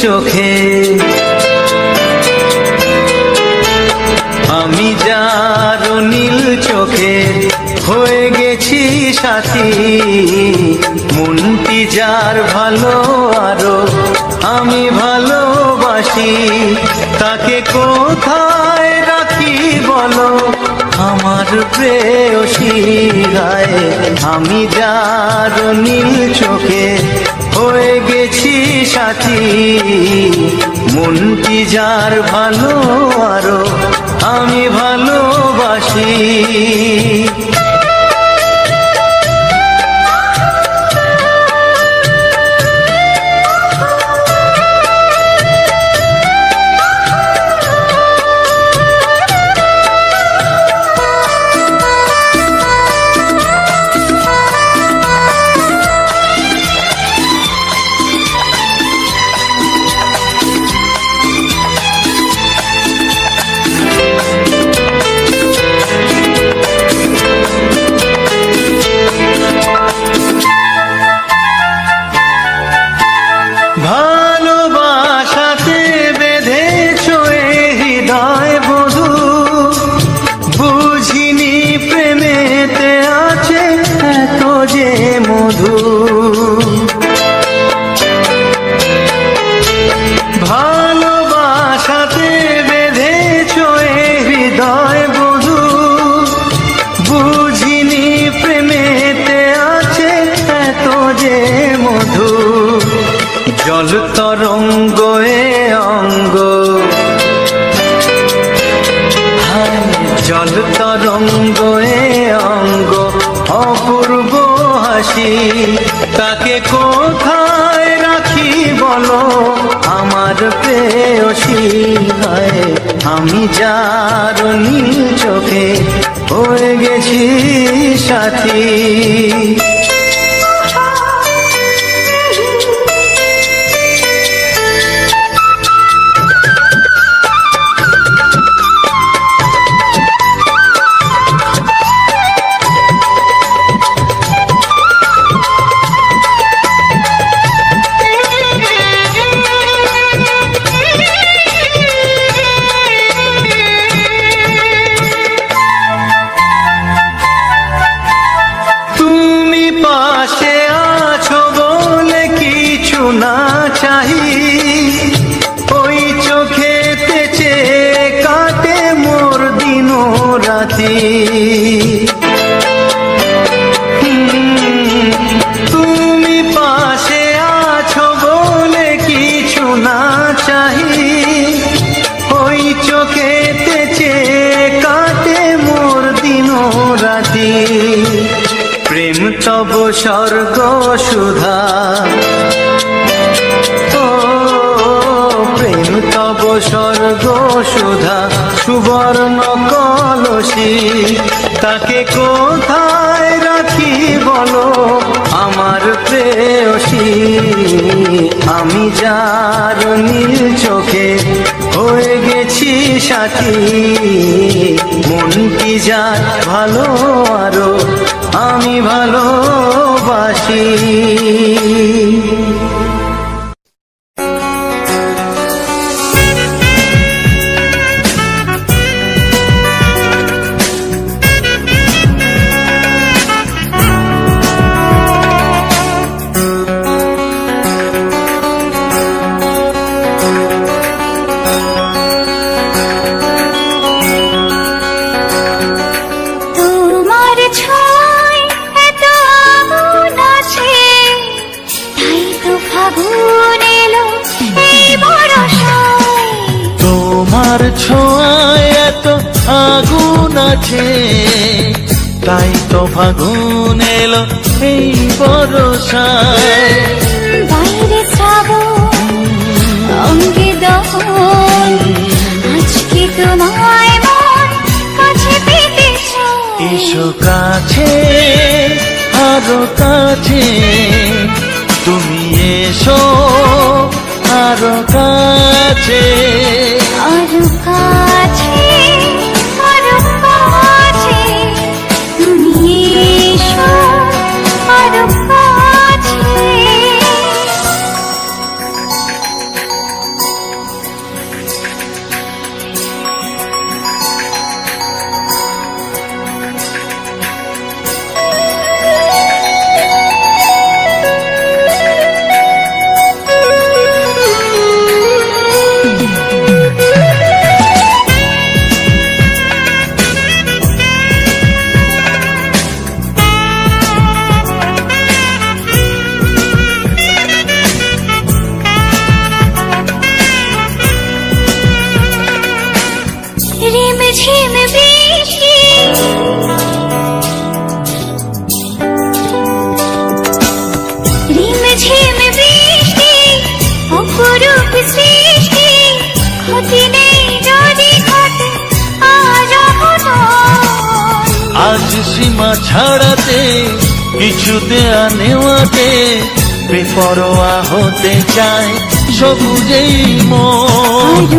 চোখে, আমি যার নীল চোখে হয়ে গেছি সাথী। মনটি যার ভালো আরো আমি ভালোবাসি, তাকে কোথায় রাখি বলো আমার প্রেয়সী গায়ে। আমি যার নীল চোখে হয়ে গেছি সাথী, মনটি যার ভালো আরো আমি ভালোবাসি। ভালোবাসাতে বেঁধেছ হৃদয় বধূ, বুঝিনি প্রেমেতে আছে এত যে মধু। ভালোবাসাতে বেঁধেছ হৃদয় বধূ, বুঝিনি প্রেমেতে আছে এত যে মধু। জল তরঙ্গ এ অঙ্গ, জল তরঙ্গ এ অঙ্গ অপূর্ব হাসি, তাকে কোথায় রাখি বলো আমার প্রেয়সী গায়ে। আমি যার নীল চোখে হয়ে গেছি সাথী। পাশে আছো বলে কিছু না চাহি, ওই চোখেতে চেয়ে কাটে মোর দিন রাতি। তুমি পাশে আছো বলে কিছু না চাহি, ওই চোখেতে চেয়ে কাটে মোর দিন রাতি। প্রেম তব স্বর্গ সুধা, ও প্রেম তব স্বর্গ সুধা সুবর্ণ কলসী, তাকে কোথায় রাখি বলো আমার প্রেয়সী। আমি যার নীল চোখে হয়ে গেছি সাথী, মনটি যার ভালো আরো আমি ভালোবাসি। তোমার ছোঁয়ায় এত আগুন আছে, তাই তো ফাগুন এলো এই বরষায়। বাইরে শ্রাবণ অঙ্গে দহন, আজকে তোমায় মন কাছে পেতে চায়। এসো কাছে আরো কাছে, তুমি এসো আরো কাছে, আরো কাছে, আরো কাছে, তুমি এসো আরো কাছে। রিমঝিম বৃষ্টি রিমঝিম বৃষ্টি অপরূপ সৃষ্টি ক্ষতি নেই যদি ঘটে আজ সীমা ছাড়াতে কিছু দেয়া নেওয়াতে বেপরোয়া হতে চায় সবুজেই মন।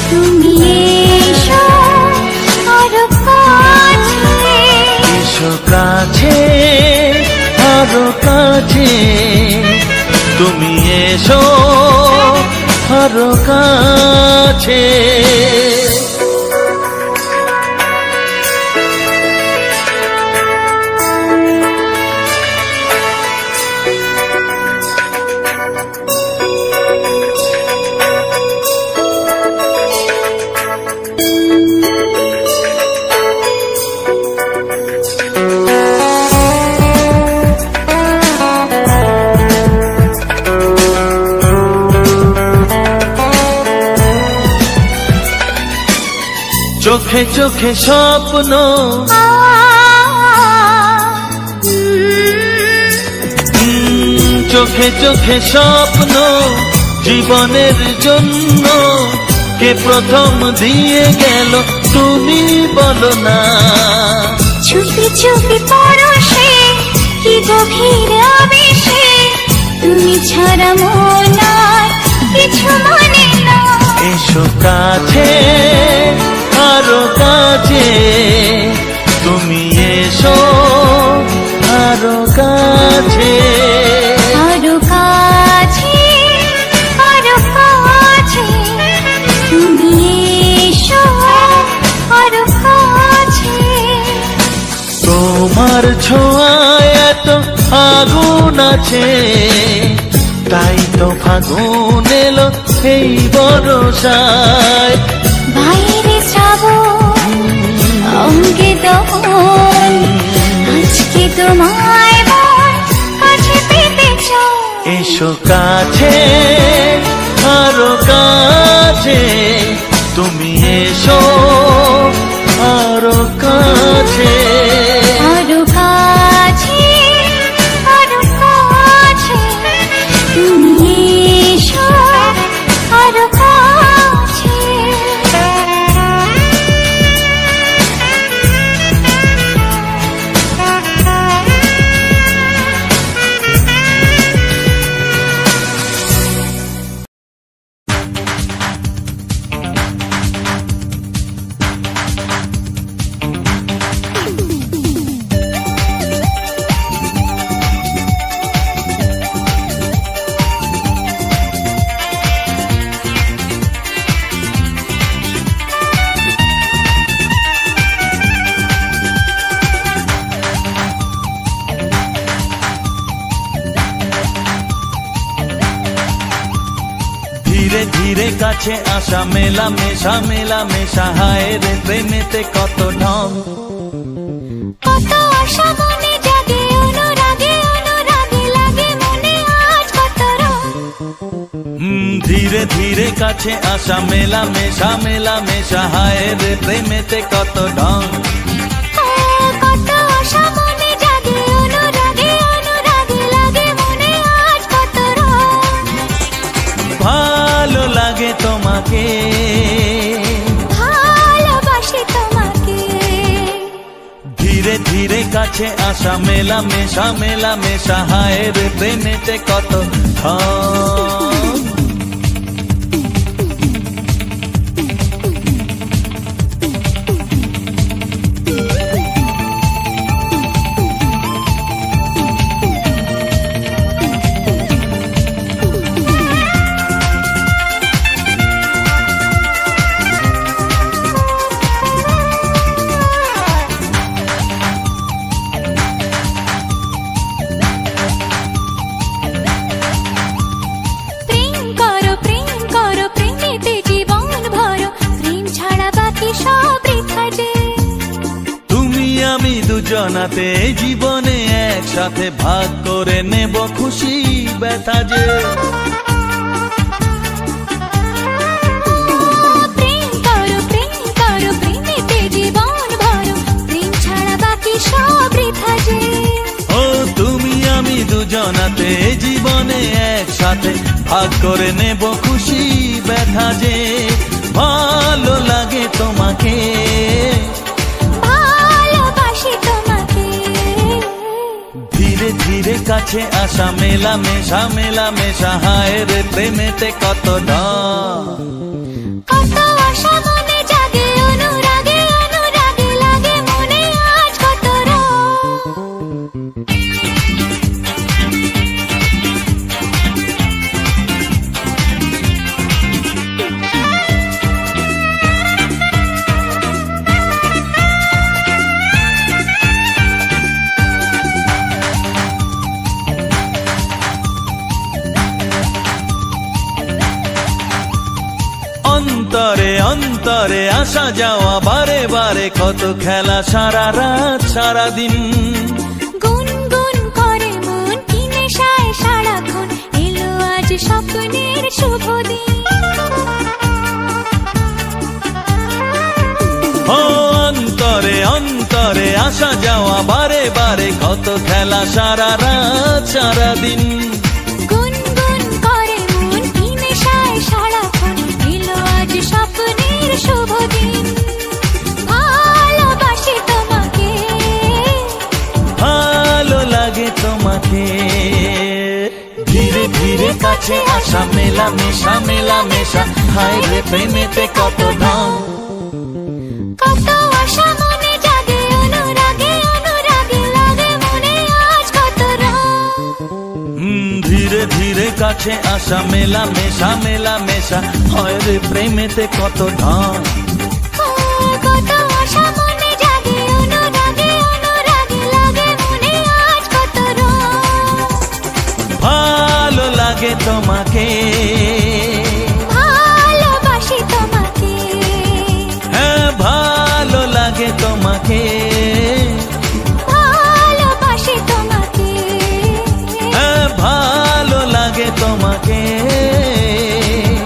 তুমি এসো কাছে আরো কাছে, তুমি এসো আরো কাছে। চোখে চোখে স্বপ্ন চোখে চোখে স্বপ্ন জীবনের জন্য কে প্রথম দিয়ে গেল তুমি বলো না। চুপি চুপি পরশে কি গভীর আবেশে তুমি ছাড়া মন আর কিছু মনে না। এসো কাছে আরো কাছে, তুমি এসো আরো কাছে। আরো কাছে আরো কাছে, তুমি এসো আরো কাছে। তোমার ছোঁয়ায় এত আগুন আছে, তাই তো ফাগুন এলো এই বরসায়। বাইরে শ্রাবণ অঙ্গে দহন, আজকে তোমায় কাছে পেতে চাই। এসো কাছে আরো কাছে, তুমি এসো আরো কাছে। আরো কাছে আরো কাছে, তুমি এসো আরো কাছে। ধীরে ধীরে কাছে আসা, মেলা মেশা, হায় রে প্রেমেতে কত ঢং। কত আশা মনে জাগে, অনুরাগে লাগে মনে আজ কত রং। ধীরে ধীরে কাছে আসা, মেলা মেশা, হায় রে প্রেমেতে কত ঢং। কত আশা মনে জাগে, অনুরাগে লাগে মনে আজ কত রং। ভালো লাগে তোমাকে, ভালোবাসি তোমাকে। ধীরে ধীরে কাছে আসা, মেলা মেশা, হায় রে প্রেমেতে কত ঢং। দুজনাতে জীবনে একসাথে ভাগ করে নেব খুশি ব্যথা যে। সাথে ভাগ করে নেব খুশি ব্যথা যে ভালো লাগে তোমাকে ভালোবাসি তোমাকে ধীরে ধীরে কাছে আসা মেলামেশা মেলামেশা হায় রে প্রেমেতে কত ঢং কত আশা মনে জাগে অনুরাগে অনুরাগে লাগে মনে আজ কত অন্তরে অন্তরে আসা যাওয়া বারে বারে কত খেলা সারা রাত সারা দিন গুনগুন করে মন কি নেশায় সারাক্ষণ এলো আজ স্বপ্নের শুভ দিন ও অন্তরে অন্তরে আসা যাওয়া বারে বারে কত খেলা সারা রাত সারা দিন গুনগুন করে মন কি নেশায় সারাক্ষণ এলো আজ স্বপ্নের শুভ দিন ভালোবাসি তোমাকে ভালো লাগে তোমাকে ধীরে ধীরে কাছে আসা মেলামেশা মেলামেশা হায় রে প্রেমেতে কত ঢং কত আশা মনে জাগে অনুরাগে অনুরাগে লাগে মনে আজ কত ধীরে ধীরে কাছে আসা মেলামেশা মেলামেশা হয় রে প্রেমেতে কত ঢং কত আশা মনে জাগে অনুরাগে অনুরাগে লাগে মনে আজ কত ভালো লাগে তোমাকে ভালোবাসি তোমাকে হ্যাঁ ভালো লাগে তোমাকে ভালোবাসি তোমাকে হ্যাঁ ভালো লাগে তোমাকে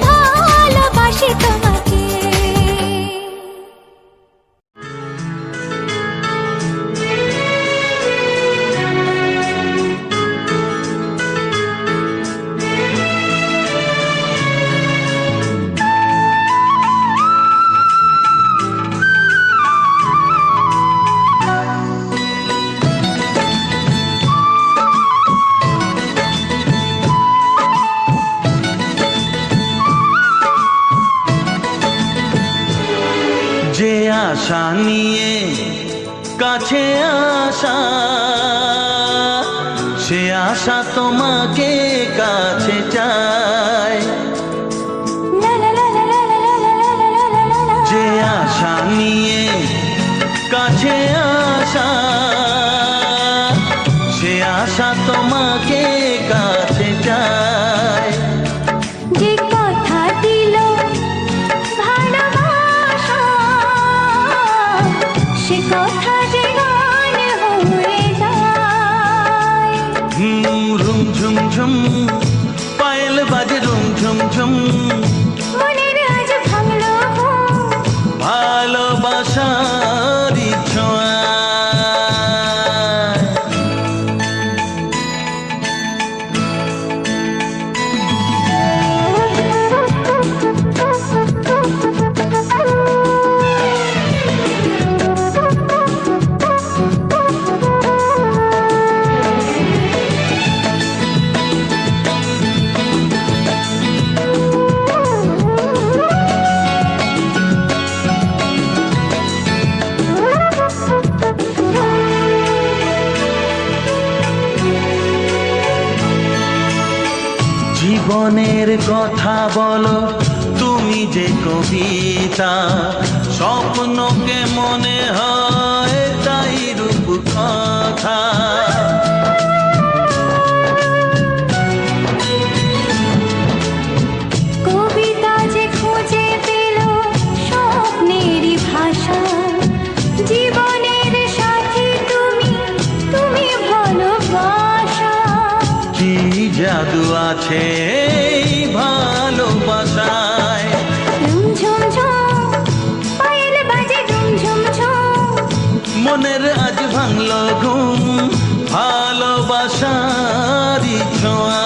ভালোবাসি তোমাকে যে আশা নিয়ে কাছে আসা সে আশা তোমাকে কাছে চায় লা লা লা লা লা লা লা লা লা লা লা লা। যে আশা নিয়ে কাছে আসা সে আশা তোমাকে কাছে চায় যে কথা দিল ভালোবাসা সে কথা যে গান হয়ে যায় রুম ঝুম ঝুম পায়েল বাজে রুম ঝুম ঝুম মনের আজ ভাঙলো ভালোবাসার ছোঁয়া জীবনের কথা বলো তুমি যে কবিতা স্বপ্নকে মনে হয় তাই রূপ কথা কবিতা যে খুঁজে পেল স্বপ্নেরই ভাষা জীবনের সাথী তুমি তুমি ভালোবাসা কি জাদু আছে এই ভালোবাসায় ঝুম ঝুম পায়েল বাজে ঝুম ঝুম মনের আজ ভাঙলো ঘুম ভালোবাসার ছোঁয়া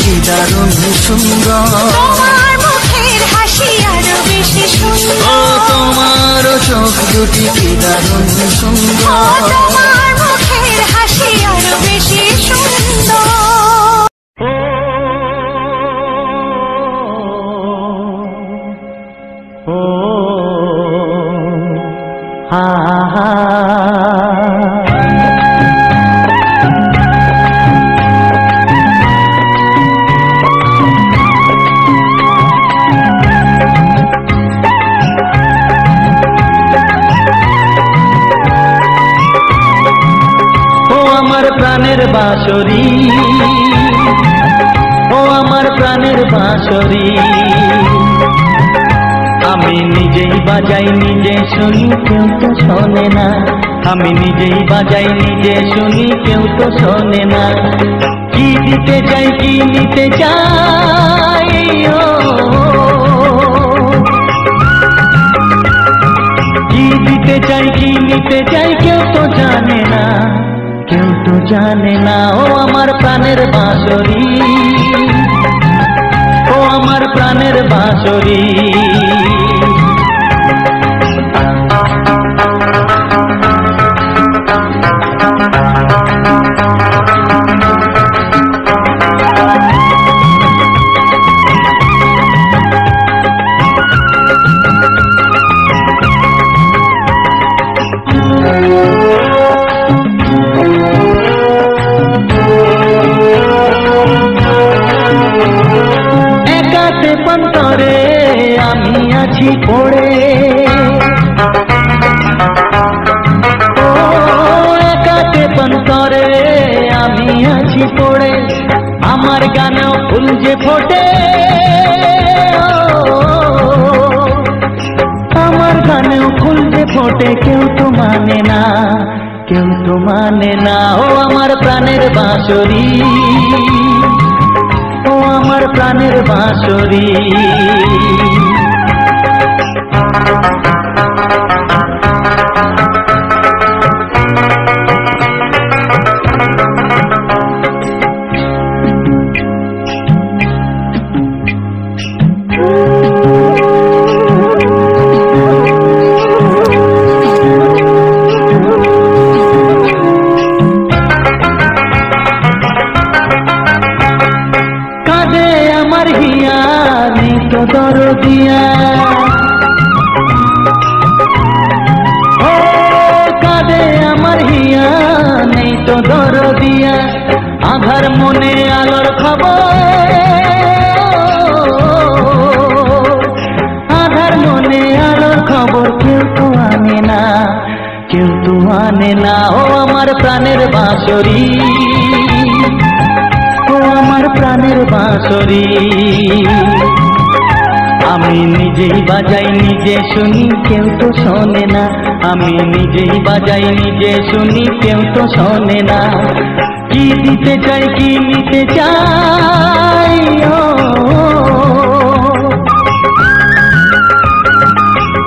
কি দারুণ সুন্দর, তোমার মুখের হাসি আরো বেশি সুন্দর, ও তোমার চোখ দুটি কি দারুণ সুন্দর, তোমার মুখের হাসি আরো বেশি সুন্দর। ও হা হা প্রাণের বাঁশরি, ও আমার প্রাণের বাঁশরি, আমি নিজেই বাজাই নিজে শুনি কেউ তো শোনে না, আমি নিজেই বাজাই নিজে শুনি কেউ তো শোনে না। কি দিতে চাই কি নিতে চাই, কি দিতে চাই কি নিতে চাই কেউ তো জানে না, কেউ তো জানে না। ও আমার প্রাণের বাঁশরি, ও আমার প্রাণের বাঁশরি, আমি আছি পড়ে, ও একাতে পন্তরে আমি আছি পড়ে, আমার গানেও ফুল যে ফোটে, আমার গানেও ফুল যে ফোটে, কেউ তো মানে না, কেউ তো মানে না। ও আমার প্রাণের বাঁশরি, ও আমার প্রাণের বাঁশরি, দরদিয়া, ও কাঁদে আমার হিয়া নেই তো দরদিয়া, আধার মনে আলোর খবর, আধার মনে আলোর খবর কেউ তো আনে না, কেউ তো আনে না। ও আমার প্রাণের বাঁশরি, ও আমার প্রাণের বাঁশরি, আমি নিজেই বাজাই নিজে শুনি কেউ তো শোনে না, আমি নিজেই বাজাই নিজে শুনি কেউ তো শোনে না। কি দিতে চাই কি নিতে চাই,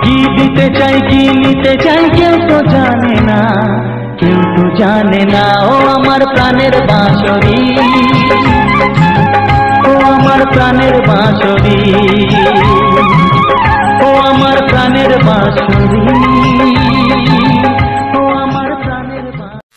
কি দিতে চাই কি নিতে চাই কেউ তো জানে না, কেউ তো জানে না। ও আমার প্রাণের বাঁশরি, ও আমার প্রাণের বাঁশরি, ও আমার প্রাণের বাঁশরি, ও আমার প্রাণের বাঁশরি।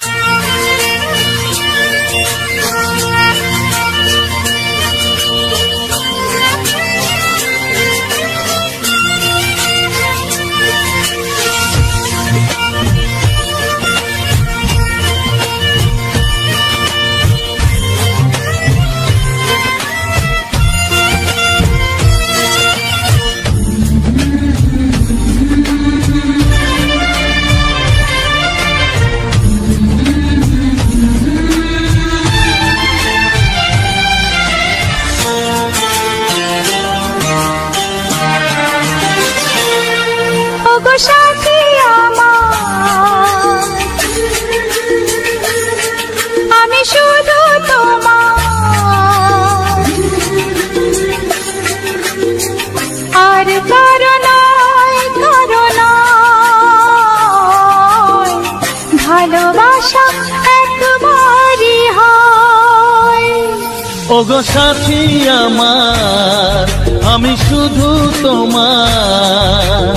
ওগো সাথী আমার আমি শুধু তোমার,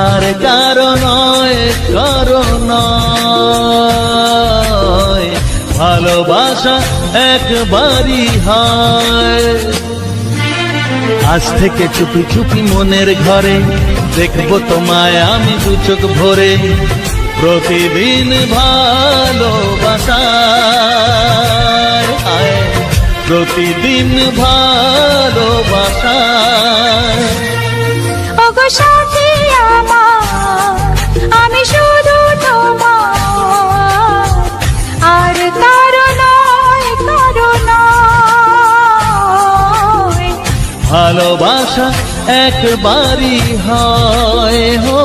আর কারো নয় কারো নয়, ভালোবাসা একবারই হয়। আজ থেকে চুপি চুপি মনের ঘরে দেখবো তোমায় আমি দু চোখ ভরে, প্রতিদিন ভালোবাসায়, প্রতিদিন ভালোবাসায়। ওগো সাথী আমার আমি শুধু তোমার, আর কারো নয় কারো নয়, ভালোবাসা একবারই হয় হো।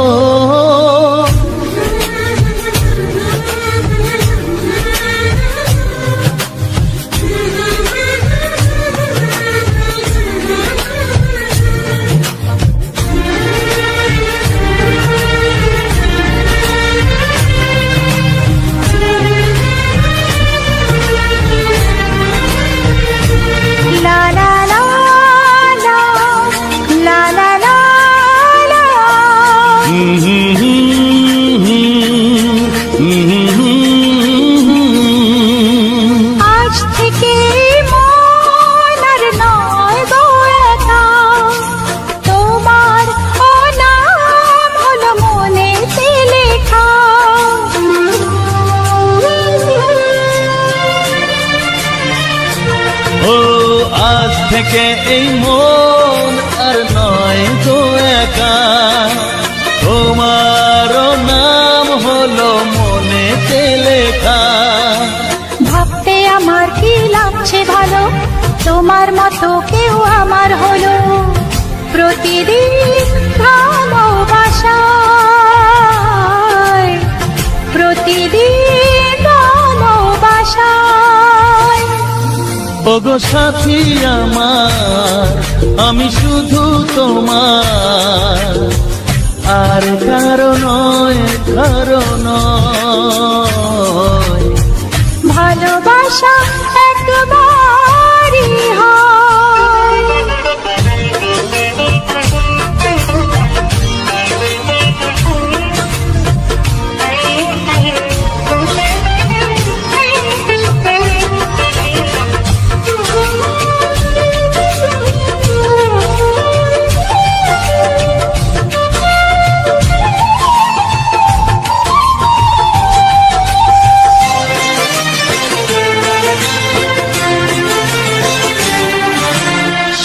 আজ থেকে মন আর নয় গো একা, তোমার ও নাম হলো মনেতে লেখা। ও আজ থেকে এই মন আর নয় গো একা, তোমার নাম হলো মনেতে লেখা। ভাবতে আমার কি লাগছে ভালো, তোমার মতো কেউ আমার হলো, প্রতিদিন ভালোবাসায়, প্রতিদিন ভালোবাসায়। ওগো সাথী আমার আমি শুধু তোমার, আর কারো নয় কারো নয়, ভালোবাসা একবারই হয়।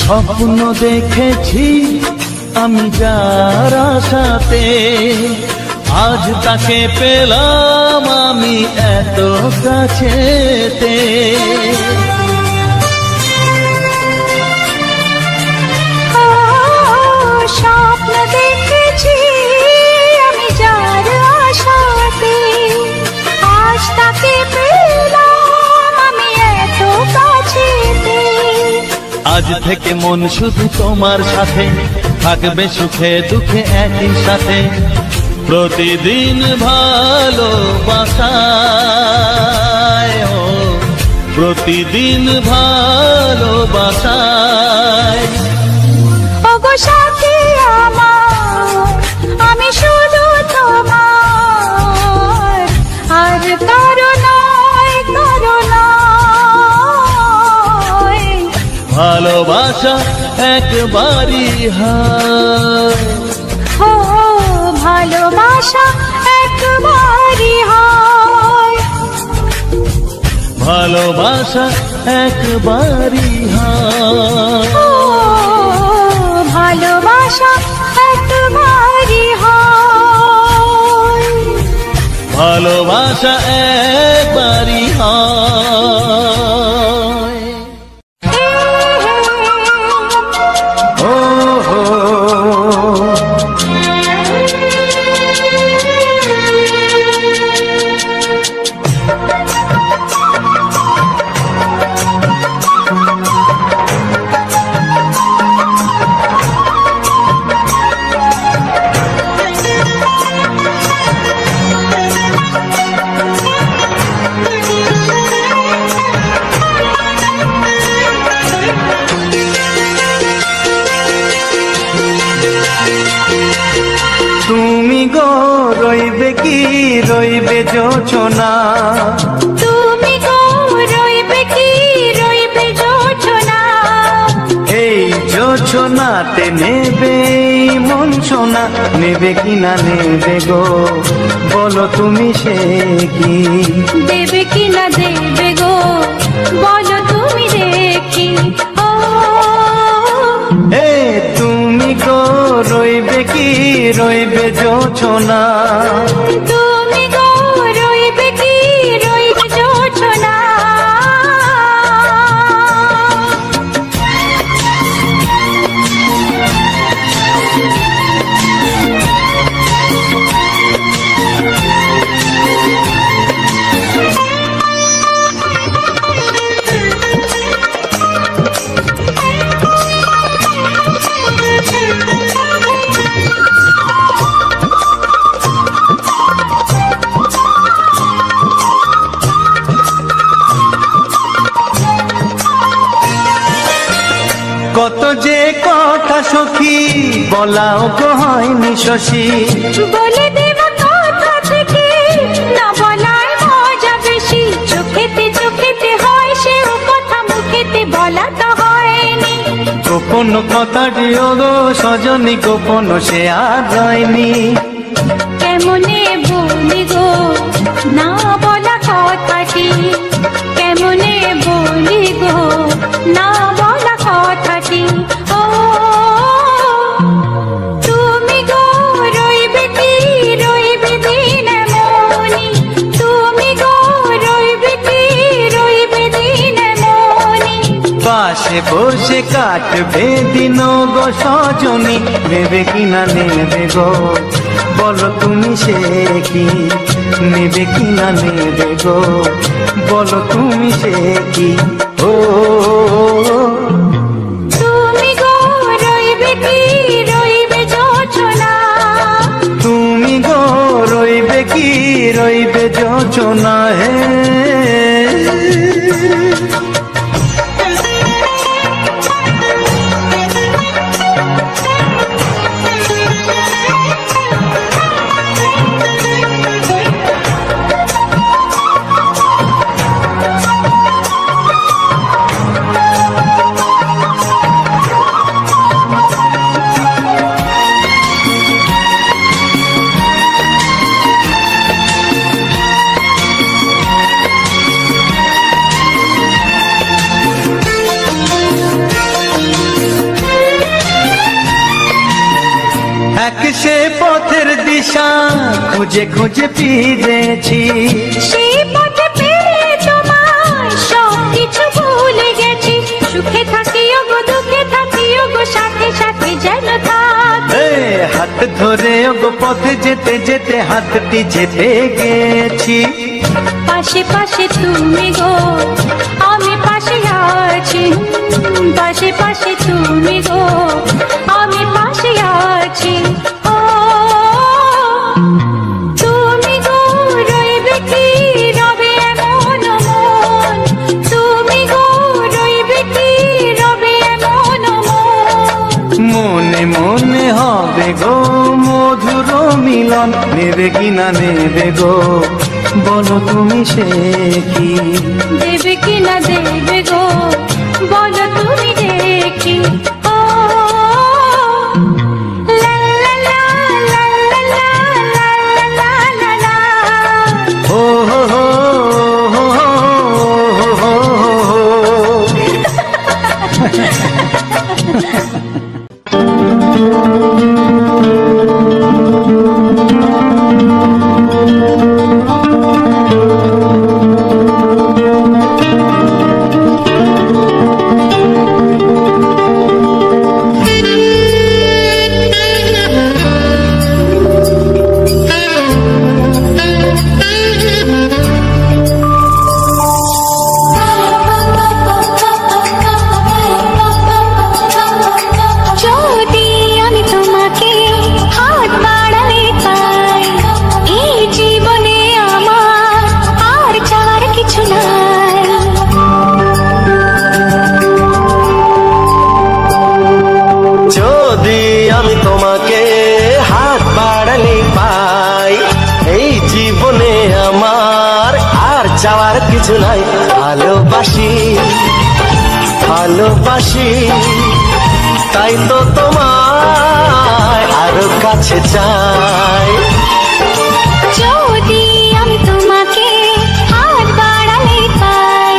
স্বপ্ন দেখেছি আমি যার আশাতে, আজ তাকে পেলাম আমি এত কাছেতে। স্বপ্ন দেখেছি আমি যার আশাতে, আজ তাকে পেলাম আমি এত কাছেতে। আজ থেকে মন শুধু তোমার সাথে, থাকবে সুখে দুঃখে একই সাথে, প্রতিদিন ভালোবাসায়, প্রতিদিন ভালোবাসায়। ওগো সাথী আমার আমি শুধু তোমার, আর কারো নয় কারো নয়, ভালোবাসা একবারই হয়। ও ভালোবাসা একবারই হয়, ভালোবাসা একবারই হয়। ও ভালোবাসা একবারই হয়, ভালোবাসা একবারই হয়। ও হো রইবে কি রইবে জোছনা, তুমি গো রইবে কি রইবে জোছনা, এই জোছনাতে নেবে মন সোনা, নেবে কি না নেবে গো বলো তুমি সে কি, দেবে কি না দেবে গো বলো তুমি দেখি। ও এ তুমি গো রইবে কি রইবে জোছনা, তুমি গো রইবে কি রইবে জোছনা। কত যে কথা সখী বলাও তো হয়নি শশী, বলে দেব কথা থেকে না বলায় মজা বেশি, চোখেতে চোখেতে হয় সেও কথা মুখেতে বলা তো হয়নি, গোপন কথাটি গো সজনী গোপন সে আর হয়নি, কেমনে বলি গো না বলা কথাটি, কেমনে বলি গো না বলা কথাটি। ও তুমি গো রইবে কি রইবে দিন মনি, তুমি গো রইবে কি রইবে দিন মনি, পাশে বসে কাটবে দিন গো সজনী, নেবে কি না নেবে গো বলো তুমি সে কি, নেবে কি না নেবে গো বলো তুমি সে কি। ও তুমি গো রইবে কি রইবে জোছনা, তুমি গো রইবে কি রইবে জোছনা, হে এক সে পথের দিশা খুঁজে খুঁজে ফিরেছি, সেই পথে পেয়ে তোমার সব কিছু ভুলে গেছি, সুখে থাকিও গো দুঃখে থাকিও গো সাথে সাথে যেন থাক, এ হাত ধরে গো পথে যেতে যেতে হাতটি যেতে গেছি, পাশে পাশে তুমি গো আমি পাশে আছি, পাশে পাশে তুমি গো আমি পাশে আছি। ও তুমি গো রইবে কি রবে এমন মন, তুমি গো রইবে কি রবে এমন মন, মনে মনে হবে গো মধুর মিলন, নেবে কি না নেবে গো বলো তুমি সে কি, দেবে কি না দেবে গো বলো তুমি দেখি। ও লা লা লা লা লা লা লা লা লা লা, ও হো হো হো হো হো হো। চাওয়ার কিছু নাই। ভালোবাসি ভালোবাসি তাই তো তোমায় আরো কাছে চাই। যদি আমি তোমাকে হাত বাড়ালে পাই,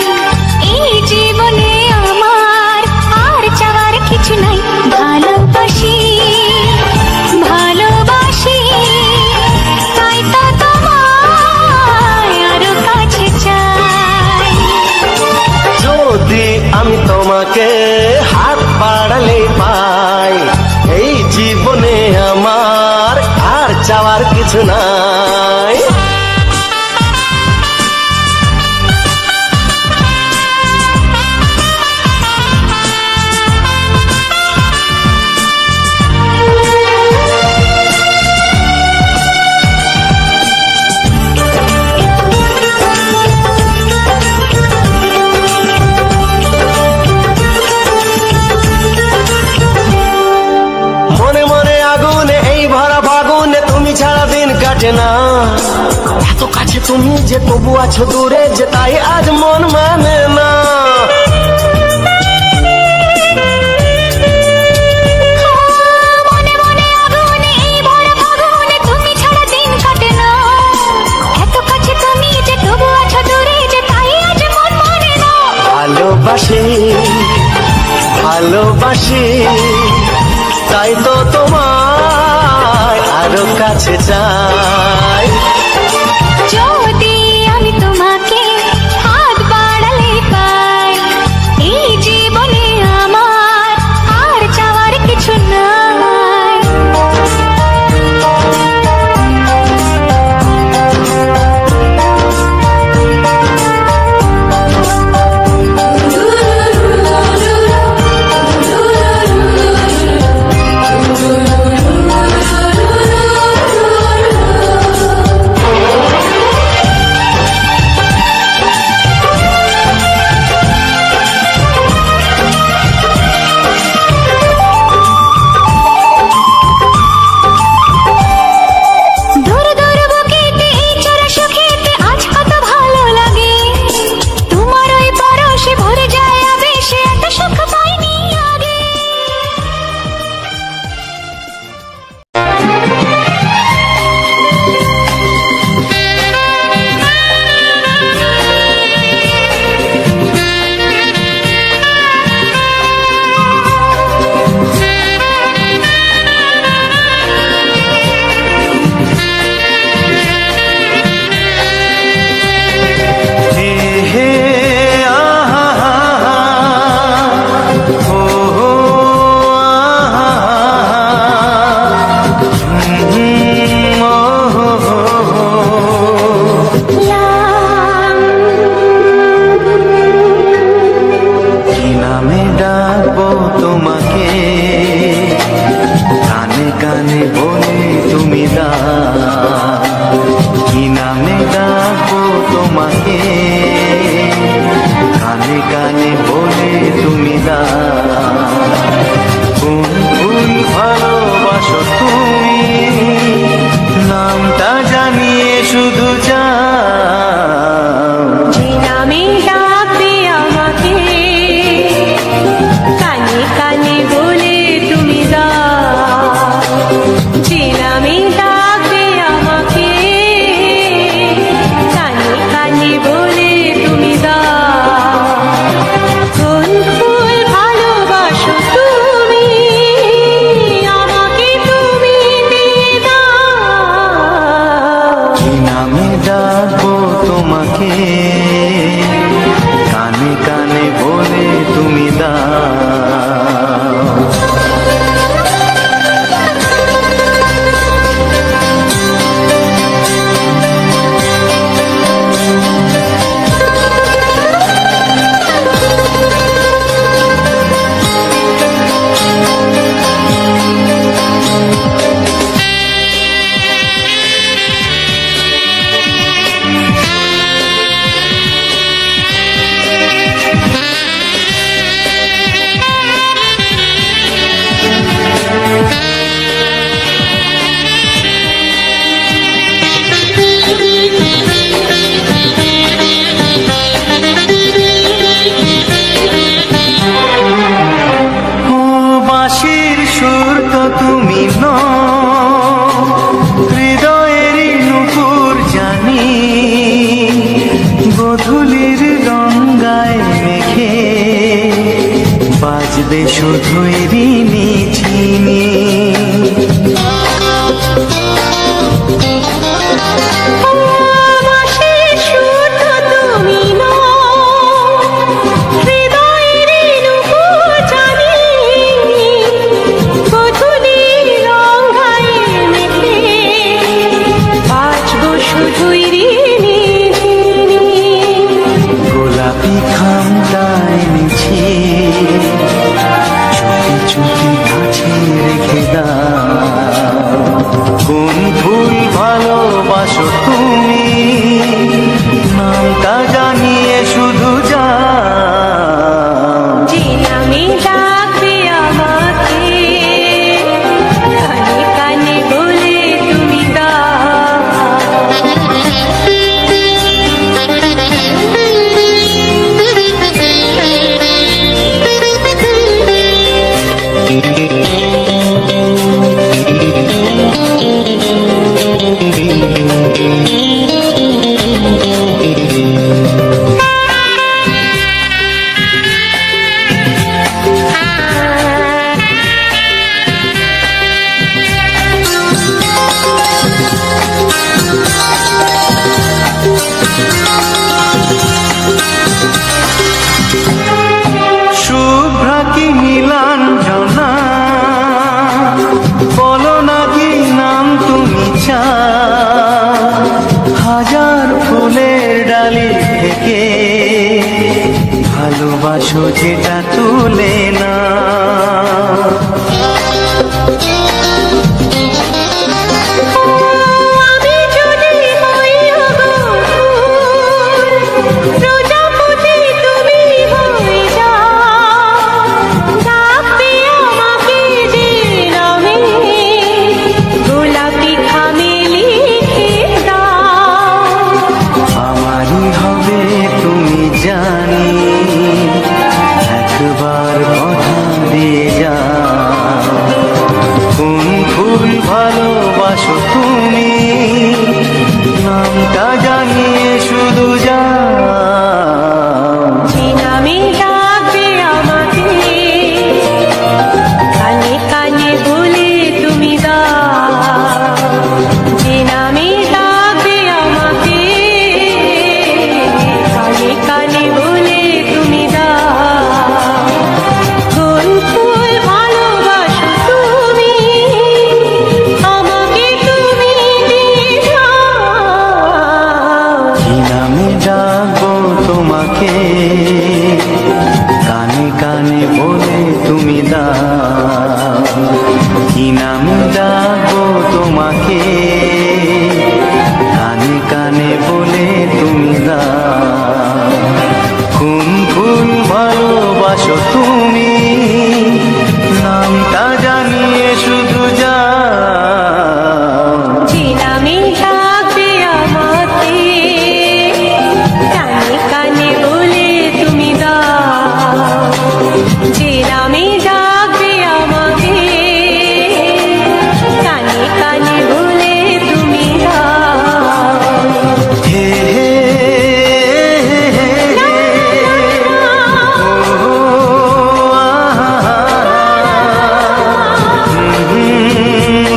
এই জীবনে আমার আর চাওয়ার কিছু নাই। ভালোবাসি ভালোবাসি তাই তো তোমায় আরো কাছে চাই। যদি আমি তোমাকে হাত বাড়ালে পাই, এই জীবনে আমার আর চাওয়ার কিছু নাই। মনে মনে আগুনে এই ভরা ফাগুনে তুমি ছাড়া দিন কাটে না। এত কাছে তুমি যে তবু আছো দূরে, যে তাই আজ মন মানে না। মনে মনে আগুনে এই ভরা ফাগুনে তুমি ছাড়া দিন কাটে না। এত কাছে তুমি যে তবু আছো দূরে, যে তাই আজ মন মানে না। ভালোবাসি ভালোবাসি তাই তো তোমায় আরো কাছে চাই। যদি আমি তোমাকে হাত বাড়ালে পাই, এই জীবনে আমার আর চাওয়ার কিছু নাই। সুর তো তুমি হৃদয়েরই নুপুর জানি গধূলির রঙ্গায় মেঘে বাজবে শুধুই ঋণী ঝিনি গোলাপি খামটায় নিচে চুপি চুপি কাছে রেখে দাও কোন ফুল ভালোবাসো তুমি নামটা জানিয়ে শুধু যাও যে নামে ডাকবে আমাকে কানে কানে বলে তুমি শুভ্রা কি নীলাঞ্জনা বলো না কি নাম তুমি চাও হাজার ফুলের ডালি থেকে ভালোবাসো যেটা তুলে না আমারই হবে তুমি জানি একবার কথা দিয়ে যাও কোন ফুল ভালোবাসো তুমি নামটা জানিয়ে শুধু যাও যে নামে ডাকবে আমাকে কানে কানে বলে তুমি যে নামে ডাকবে আমাকে কানে কানে বলে তুমি কোন ফুল ভালোবাসো তুমি আমাকে তুমি দিয়ে যাও কি নামে ডাকবো তোমাকে কানে কানে বলে তুমি দাও কি নামে ডাকবো তোমাকে কানে কানে বলে তুমি দাও কোন ফুল ভালোবাসো তুমি নামটা জানিয়ে শুধু যাও যে নামে ডাকবে আমাকে কানে কানে বলে তুমি যে নামে ডাকবে আমাকে কানে কানে বলে তুমি হে হে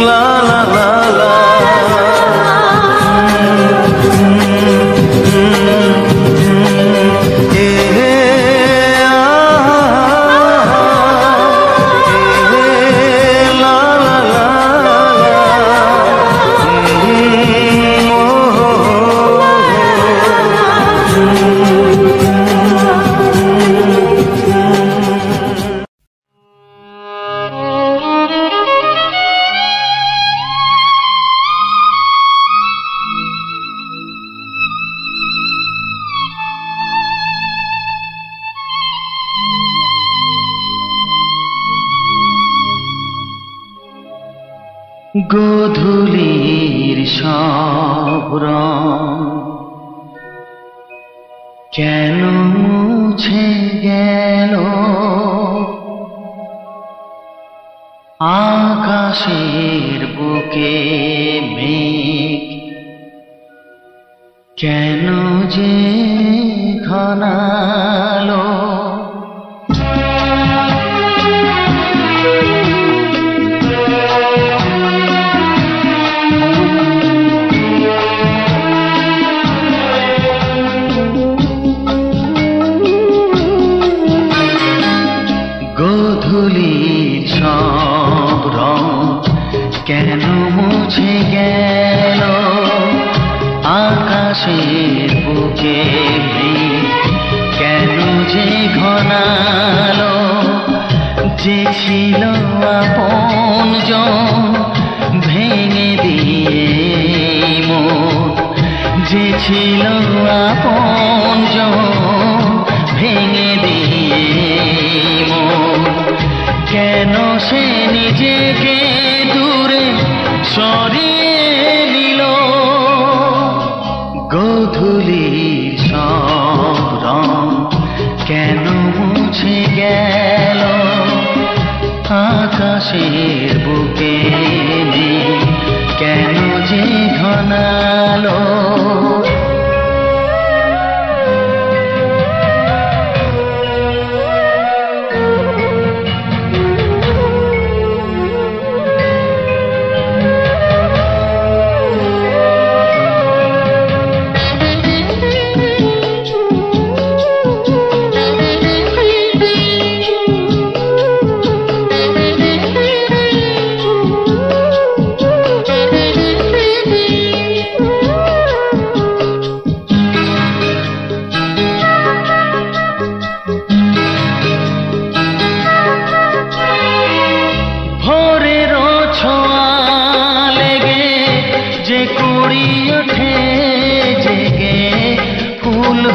লা লা লা লা গোধূলির সব রং কেন মুছে গেল আকাশের বুকে মেঘ কেন যে ঘনালো, গোধূলির সব রং কেন মুছে গেল, আকাশের বুকে মেঘ কেন যে ঘনালো, যে ছিল আপনজন ভেঙে দিয়ে মন, যে ছিল আপনজন ভেঙে দিয়ে মন, কেন সে নিজেকে দূরে সরিয়ে নিল, গোধূলির সব রং কেন মুছে গেল, আকাশের বুকে মেঘ কেন যে ঘনালো।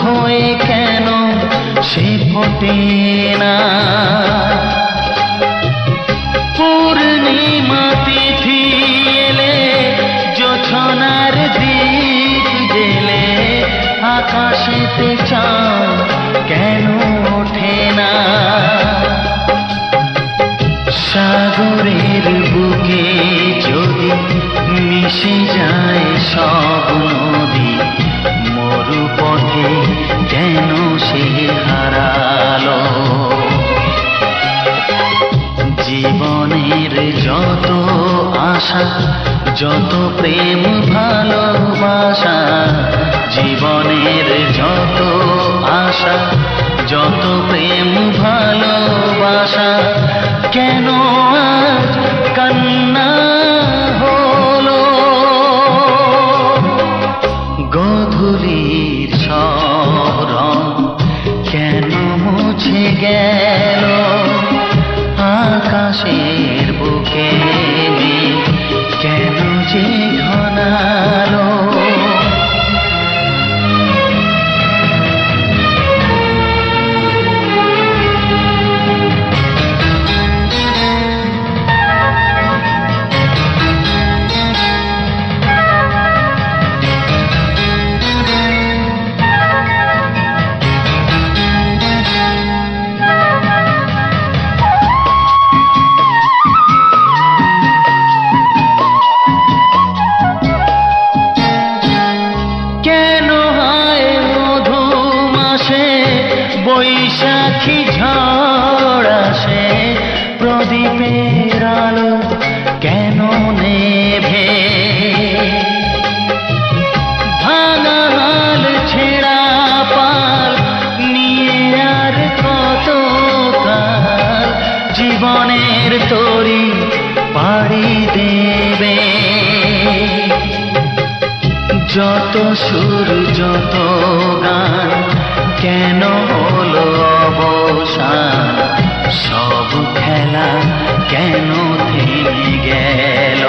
হয়ে কেন সে ফোটে না, পূর্ণিমা তিথি এলে জোছনার দীপ জেলে আকাশেতে চাঁদ কেন ওঠে না, সাগরের বুকে যদি মিশে যায় সব নদী, মরুপথে কেন সে হারালো, জীবনের যত আশা যত প্রেম ভালোবাসা, জীবনের যত আশা যত প্রেম ভালোবাসা, কেন আজ কান্না হলো, গোধূলির সব রং কেন মুছে গেল, আকাশের বুকে মেঘ কেন যে ঘনালো। বৈশাখী ঝড় আসে, প্রদীপের আলো কেন নেভে, ভাঙা হাল ছেঁড়া পাল নিয়ে আর কত কাল জীবনের তরি পাড়ি দেবে, যত সুর যত গান কেন হলো অবসান, সব খেলা কেন থেমে গেল,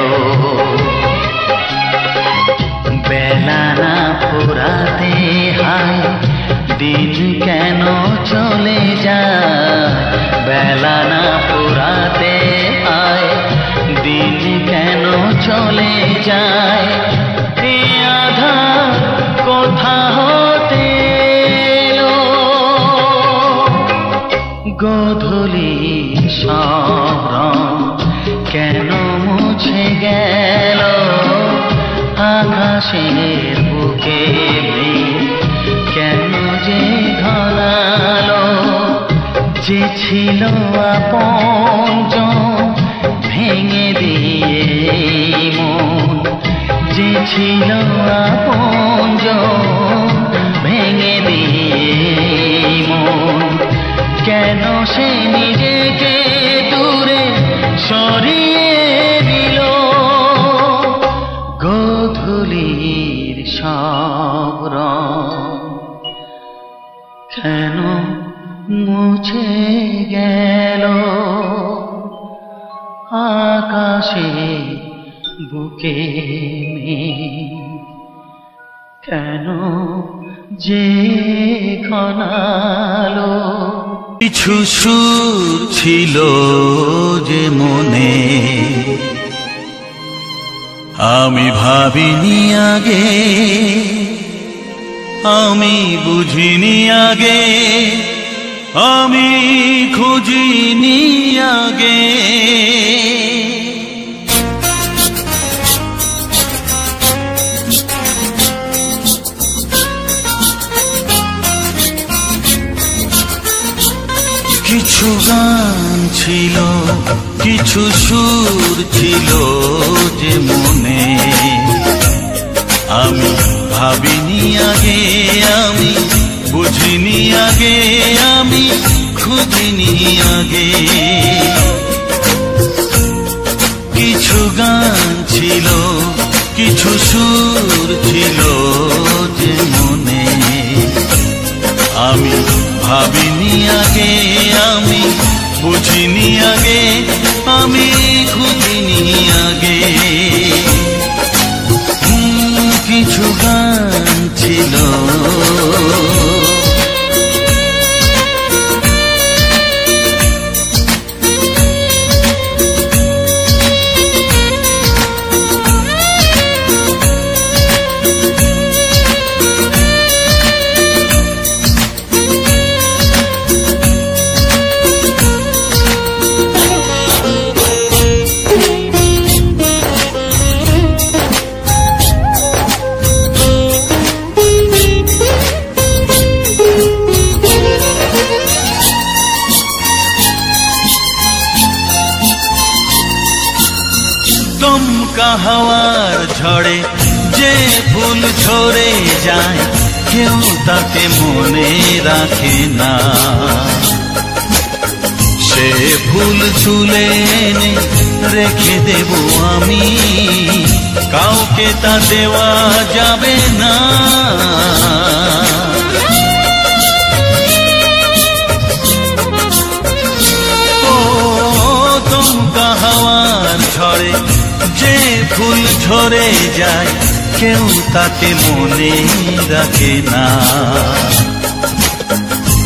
বেলা না ফুরাতে হায় দিন কেন চলে যায়, বেলা না ফুরাতে হায় দিন কেন চলে যায়, আধার কোথা হতে গোধূলির সব রং আকাশের বুকে কেন যে ঘনালো, যে ছিল আপনজন ভেঙে দিয়ে মন, যে ছিল আপনজন ভেঙে দিয়ে মন, কেন সে নিজেকে দূরে সরিয়ে দিল। গোধূলির সব রং কেন মুছে গেল, আকাশে বুকে কেন যে ঘনালো। কিছু সুর ছিল যে মনে আমি ভাবিনি আগে, আমি বুঝিনি আগে, আমি খুঁজিনি আগে। কিছু গান ছিল, কিছু সুর ছিল যে মনে আমি ভাবিনি আগে, আমি বুঝিনি আগে, আমি খুঁজিনি আগে। কিছু গান ছিল, কিছু সুর ছিল যে মনে আমি ভাবিনি আগে, আমি বুঝিনি আগে, আমি খুঁজিনি আগে। কিছু গান ছিল দমকা হাওয়ার ঝড়ে যে ফুল ঝরে যায়, কেউ তাকে মনে রাখে না। সে ফুল তুলে এনে রেখে দেব আমি, কাউকে তা দেওয়া যাবে না। ও দমকা হাওয়ার ঝড়ে যে ফুল ঝরে যায়, কেউ তাকে মনে রাখে না।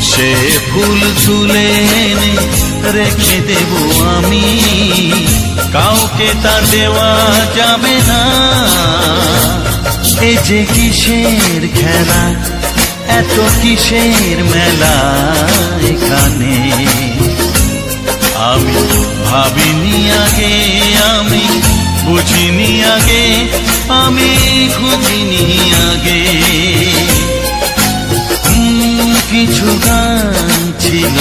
সে ফুল তুলে এনে রেখে দেব আমি, কাউকে তা দেওয়া যাবে না। এ যে কিসের খেলা, এত কিসের মেলা এখানে, আমি ভাবিনি আগে, আমি বুঝিনি আগে, আমি খুঁজিনি আগে। কিছু গান ছিল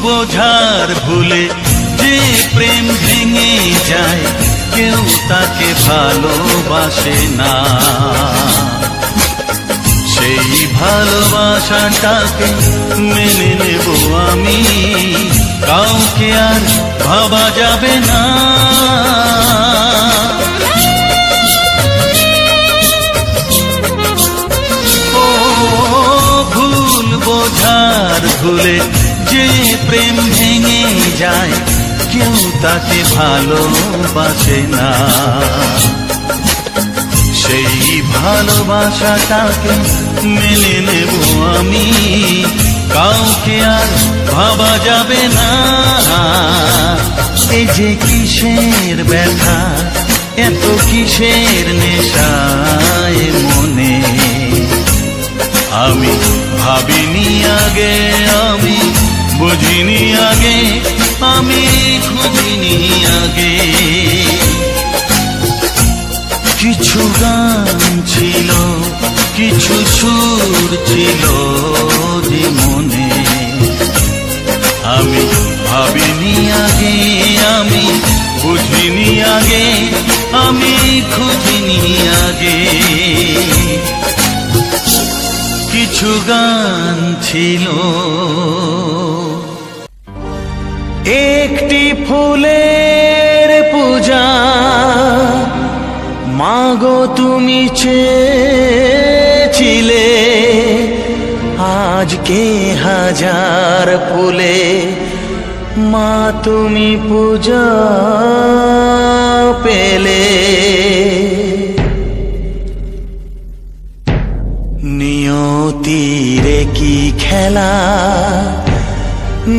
বোঝার ভুলে যে প্রেম ভেঙে যায়, কেউ তাকে ভালোবাসে না। সেই ভালোবাসাটাকে মেনে নেব আমি, কাউকে আর ভাবা যাবে না। ও ভুল বোঝার ভুলে যে প্রেম ভেঙে যায়, কেউ তাকে ভালোবাসে না। সেই ভালোবাসাটাকে মেনে নেব আমি, কাউকে আর ভাবা যাবে না। এই যে কিসের ব্যথা, এত কিসের নেশায় মনে, আমি ভাবিনি আগে, আমি বুঝিনি আগে, আমি খুঁজিনি আগে। কিছু গান ছিল, কিছু সুর ছিল যে মনে, আমি ভাবিনি আগে, আমি বুঝিনি আগে, আমি খুঁজিনি আগে। কিছু গান ছিল। একটি ফুলের পূজা মাগো তুমি চেয়েছিলে, আজকে হাজার ফুলে মা তুমি পূজা পেলে। নিয়তিরে কি খেলা,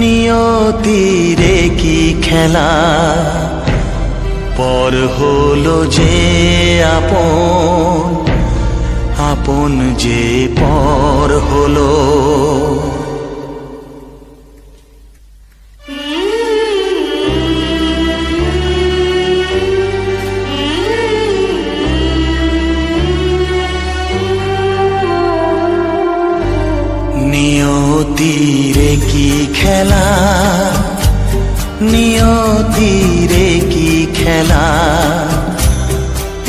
নিয়তিরে কি খেলা, পর হলো যে আপন, আপন যে পর হলো। নিয়তিরে কি খেলা, নিয়তিরে কি খেলা,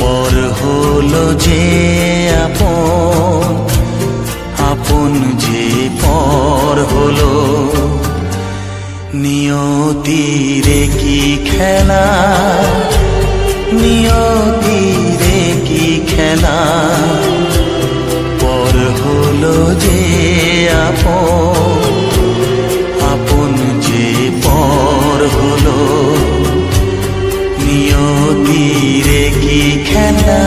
পর হলো যে আপন, আপন যে পর হলো। নিয়তিরে কি খেলা, নিয়তিরে কি খেলা, পর হলো যে আপন, আপন যে পর হলো। নিয়তিরে কি খেলা।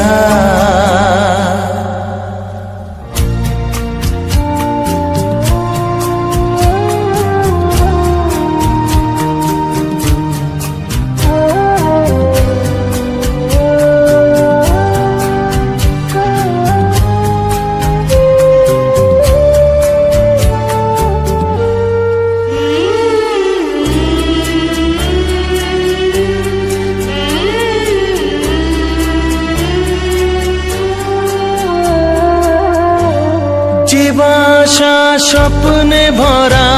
যে বাসা স্বপ্নে ভরা,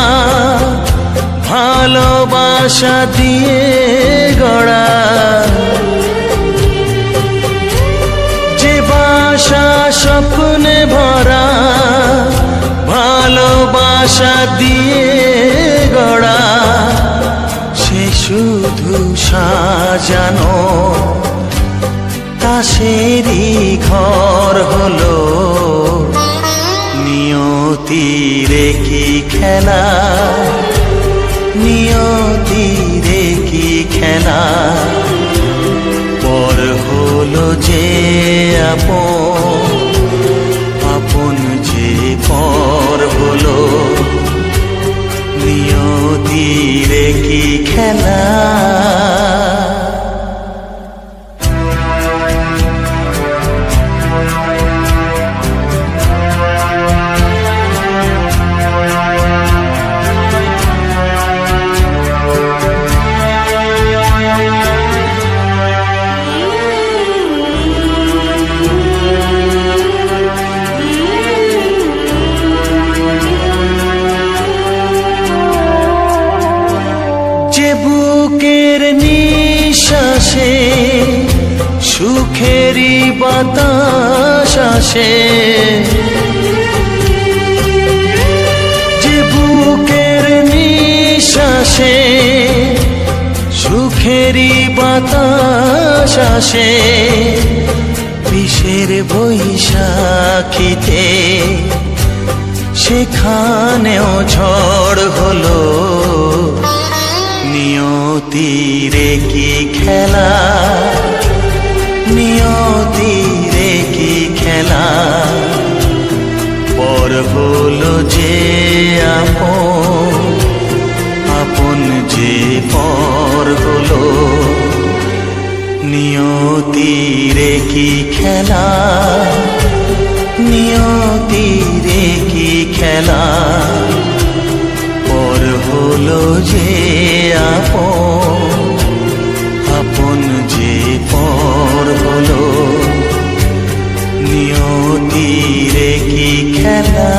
ভালোবাসা দিয়ে গড়া, যে বাসা স্বপ্নে ভরা, ভালোবাসা দিয়ে গড়া, সে শুধু সাজানো তাসেরই ঘর হলো। নিয়তিরে কি খেলা, নিয়তিরে কি খেলা, পর হলো যে আপন, আপন যে পর হলো। নিয়তিরে কি খেলা। বুকের নিঃশ্বাসে সুখেরই বাতাস আসে, যে বুকের নিঃশ্বাসে সুখেরই বাতাস আসে, বিষের বৈশাখীতে সেখানেও ঝড় হলো। নিয়তিরে কি খেলা, নিয়তিরে কি খেলা, পর হলো যে আপন, আপন যে পর হলো। নিয়তিরে কি খেলা, নিয়তিরে কি খেলা, পর হলো যে আপন, আপন যে পর হলো। নিয়তিরে কি খেলা।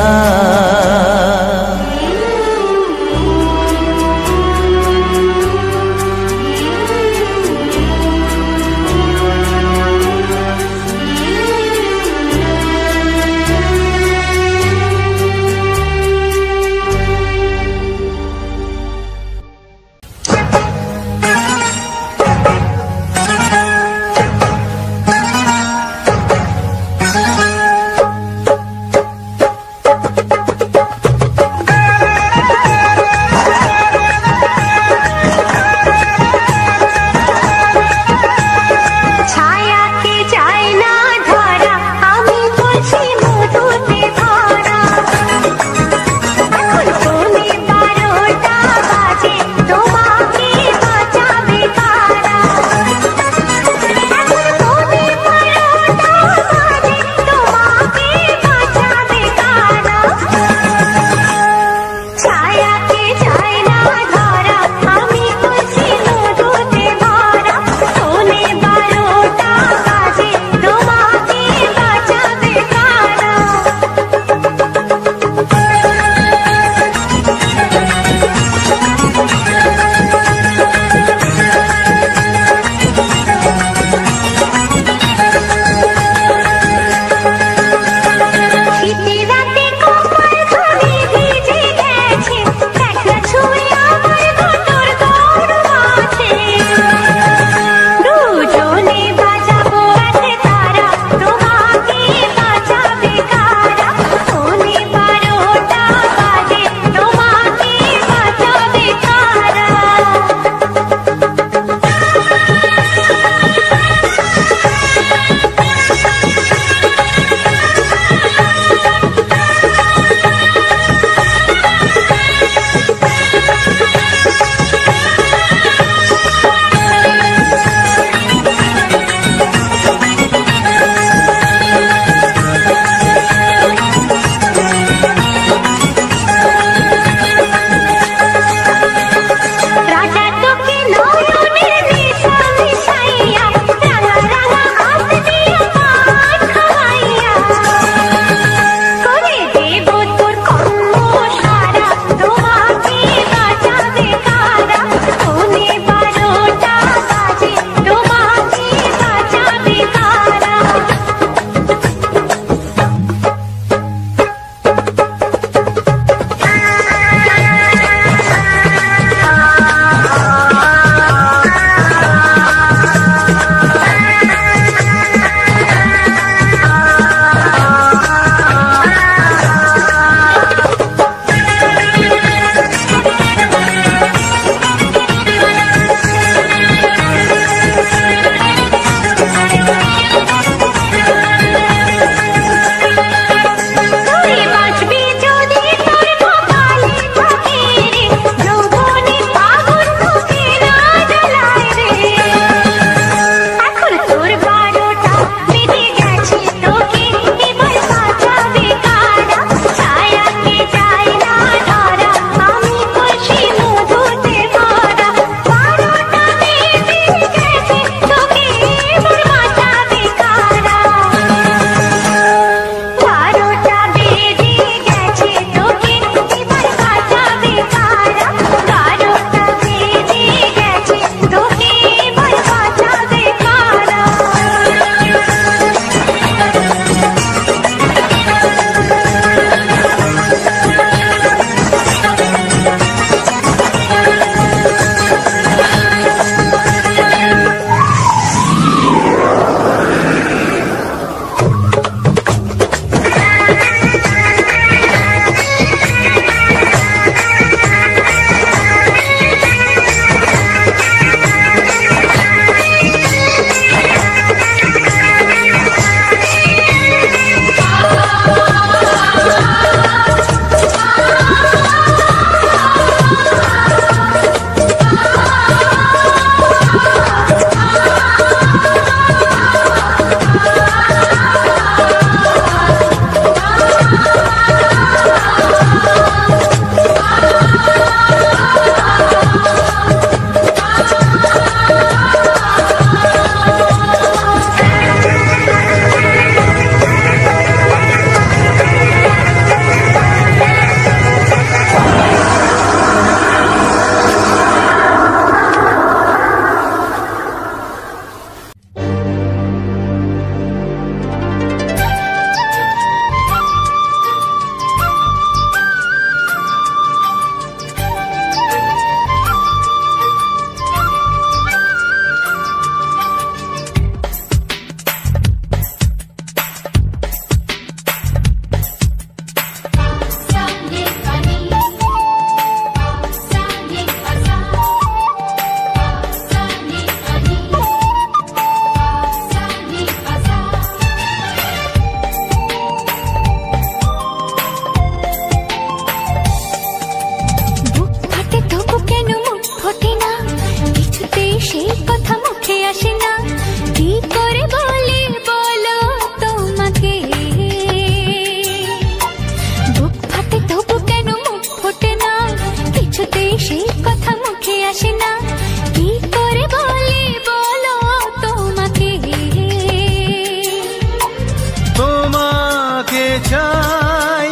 চাই,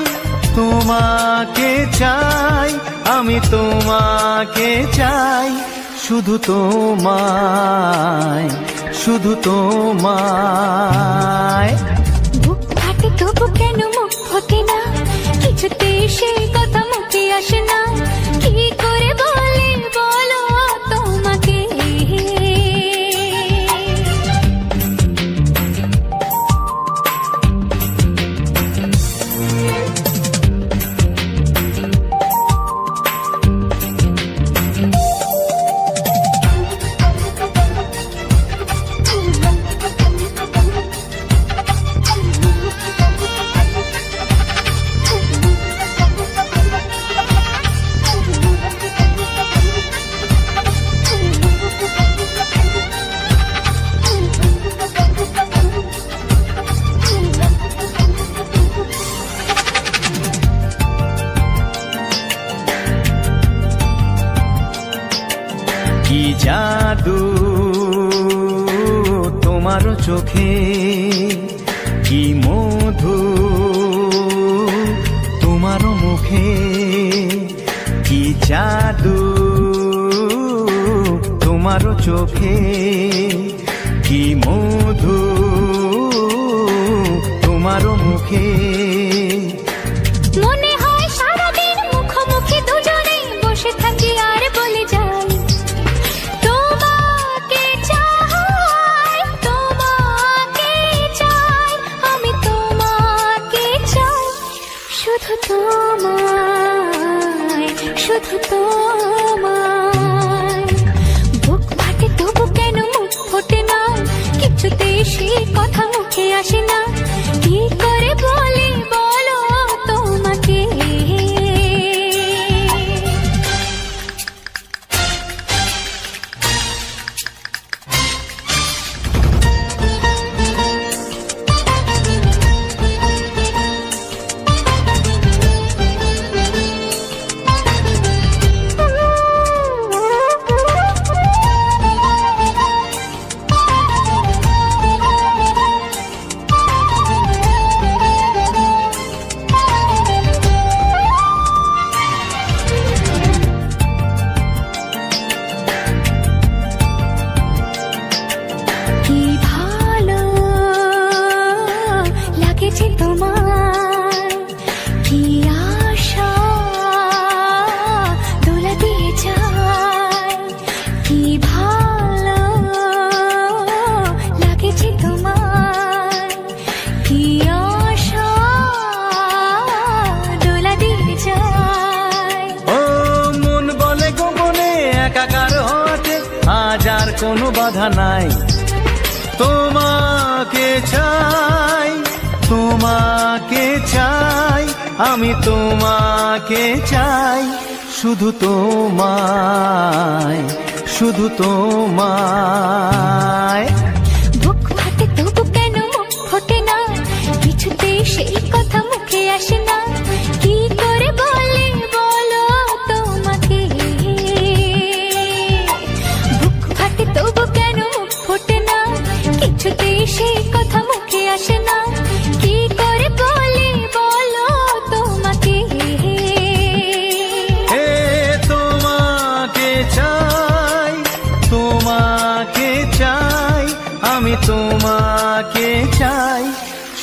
তোমাকে চাই, আমি তোমাকে চাই, শুধু তোমায়, শুধু তোমায়। বুক ফাটে তবু কেন মুখ ফোটে না, কিছুতে সেই কথা মুখে আসে না, কি করে বলে বলো তোমাকে। কি জাদু তোমার চোখে, কি মধু তোমার মুখে, কি জাদু তোমার চোখে, কি মধু তোমার মুখে। মনে হয় সারাদিন মুখোমুখি দুজনে বসে থাকি আর বলে যাই, তোমাকে চাই, তোমাকে চাই, আমি তোমাকে চাই, শুধু তোমায়, শুধু তোমায়। বুক ফাটে তবু কেন মুখ ফোটে না, কিছুতে সেই কথা মুখে আসে না, কি করে বলি বলো তোমাকে। কি ভালো লাগেছে তোমার, কি আশা দোলা দিয়ে যায়, কি ভালো লাগেছে তোমার, কি আশা দোলা দিয়ে যায়। ও মন বলে গোপনে একাকার হতে, আজ আর কোনো বাধা নাই, তোমাকে চাই, তোমাকে চাই, আমি তোমাকে চাই, শুধু তোমায়, শুধু তোমায়। বুক ফাটে তবু কেন মুখ ফোটে না, কিছুতে সেই কথা মুখে আসে না, কি করে বলে বলো তোমাকে। বুক ফাটে তবু কেন মুখ ফোটে না, কিছুতে সেই কথা মুখে আসে না, কি করে বলে বলো তোমাকে। হে তোমাকে চাই, তোমাকে চাই, আমি তোমাকে চাই,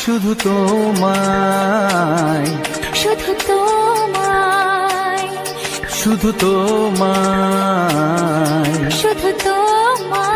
শুধু তোমায়, শুধু তোমায়, শুধু তোমায়। শুধু তোমায়।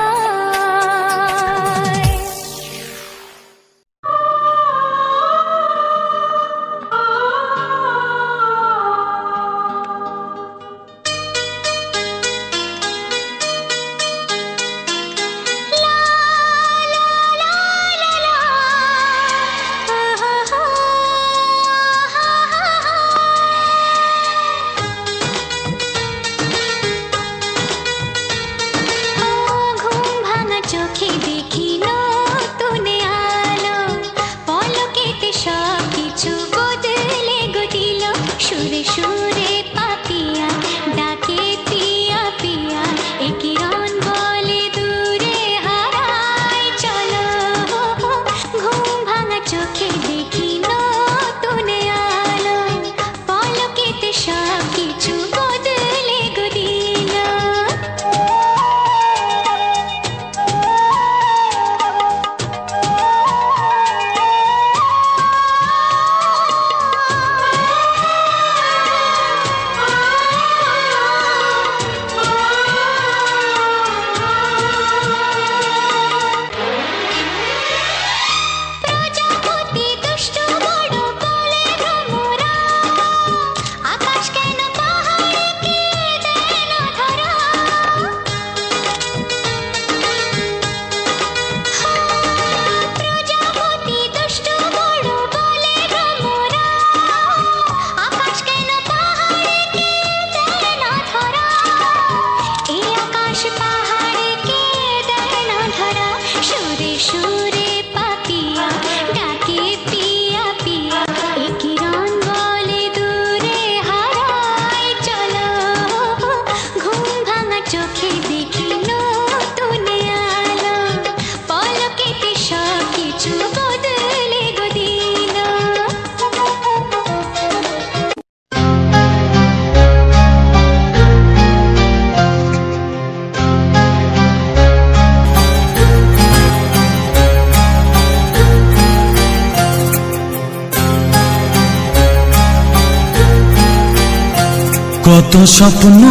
কত স্বপ্ন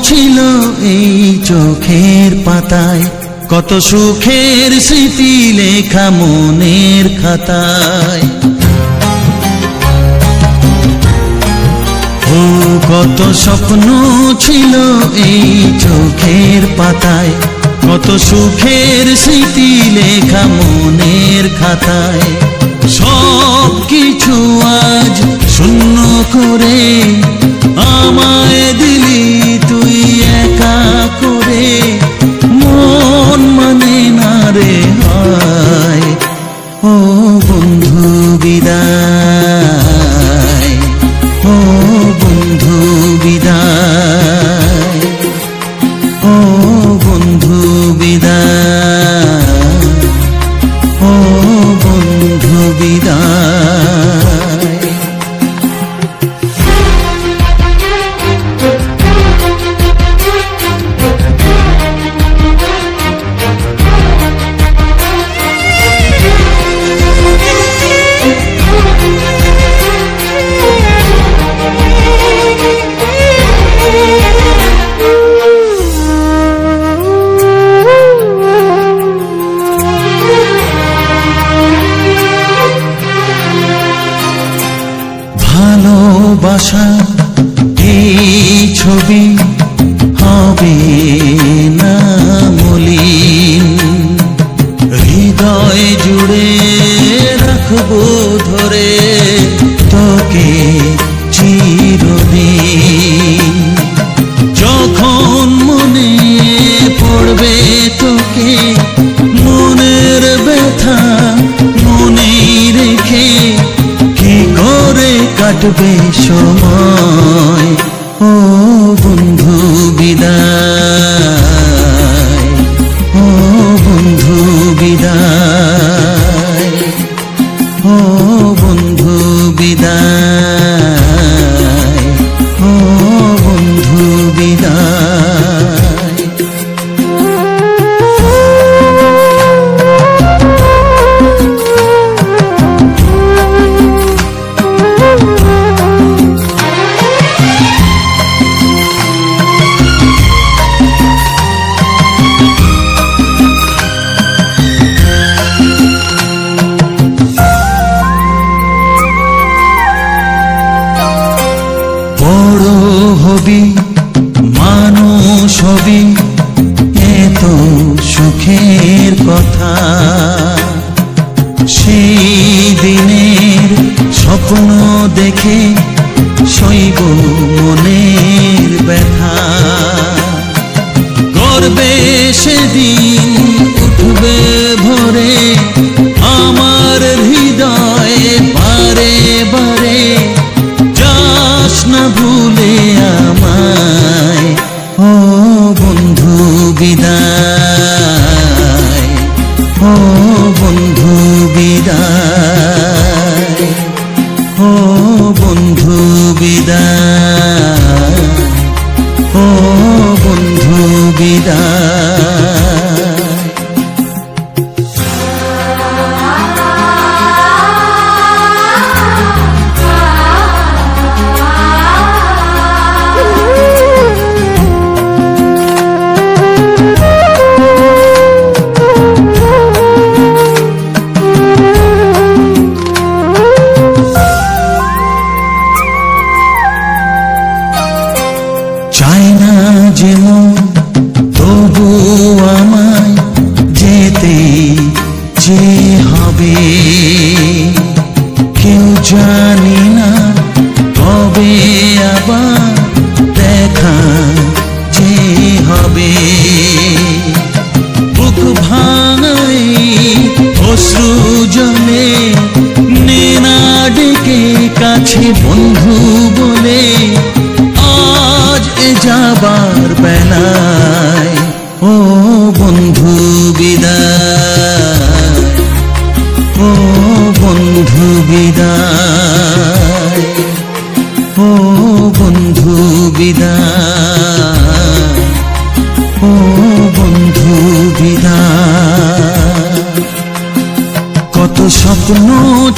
ছিল এই চোখের পাতায়, কত সুখের স্মৃতি লেখা মনের খাতায়। ও কত স্বপ্ন ছিল এই চোখের পাতায়, কত সুখের স্মৃতি লেখা মনের খাতায়। সব কিছু আজ শূন্য করে আমায় দিলি তুই একা করে, মন মানে না রে হয়। ও বন্ধু বিদায়, ও বন্ধু বিদায়, ও বন্ধু বিদায়, ও বন্ধু বিদায়। ভালোবাসা এই ছবি হবে না মলিন, হৃদয় জুড়ে রাখবো ধরে তোকে চিরদিন। যখন মনে পড়বে তোকে মনের ব্যথা মনেই রেখে, কি করে কাটবে সময়। ও বন্ধু বিদায়, ও বন্ধু বিদায়, ও বন্ধু বিদায়, ও বন্ধু বিদায়। বড় হবি মানুষ হবি এত সুখের কথা, সেই দিনের স্বপ্ন দেখে সইব মনের ব্যথা। গর্বে সেদিন উঠবে ভরে আমার হৃদয়ে বারে বারে, যাস না ভুলে আমায়। ও বন্ধু বিদায়, ও বন্ধু বিদায়, ও বন্ধু বিদায়, ও বন্ধু বিদায়। চাই না যেমন তবু আমায় যেতে যে হবে, কেউ জানি না কবে আবার দেখা যে হবে। বুক ভাঙাই অশ্রু জলে নে না ডেকে কাছে বন্ধু বলে, আজ এ যাবার বেলায়। ও বন্ধু বিদায়, ও বন্ধু বিদায়, ও বন্ধু বিদায়, ও বন্ধু বিদায়। কত স্বপ্ন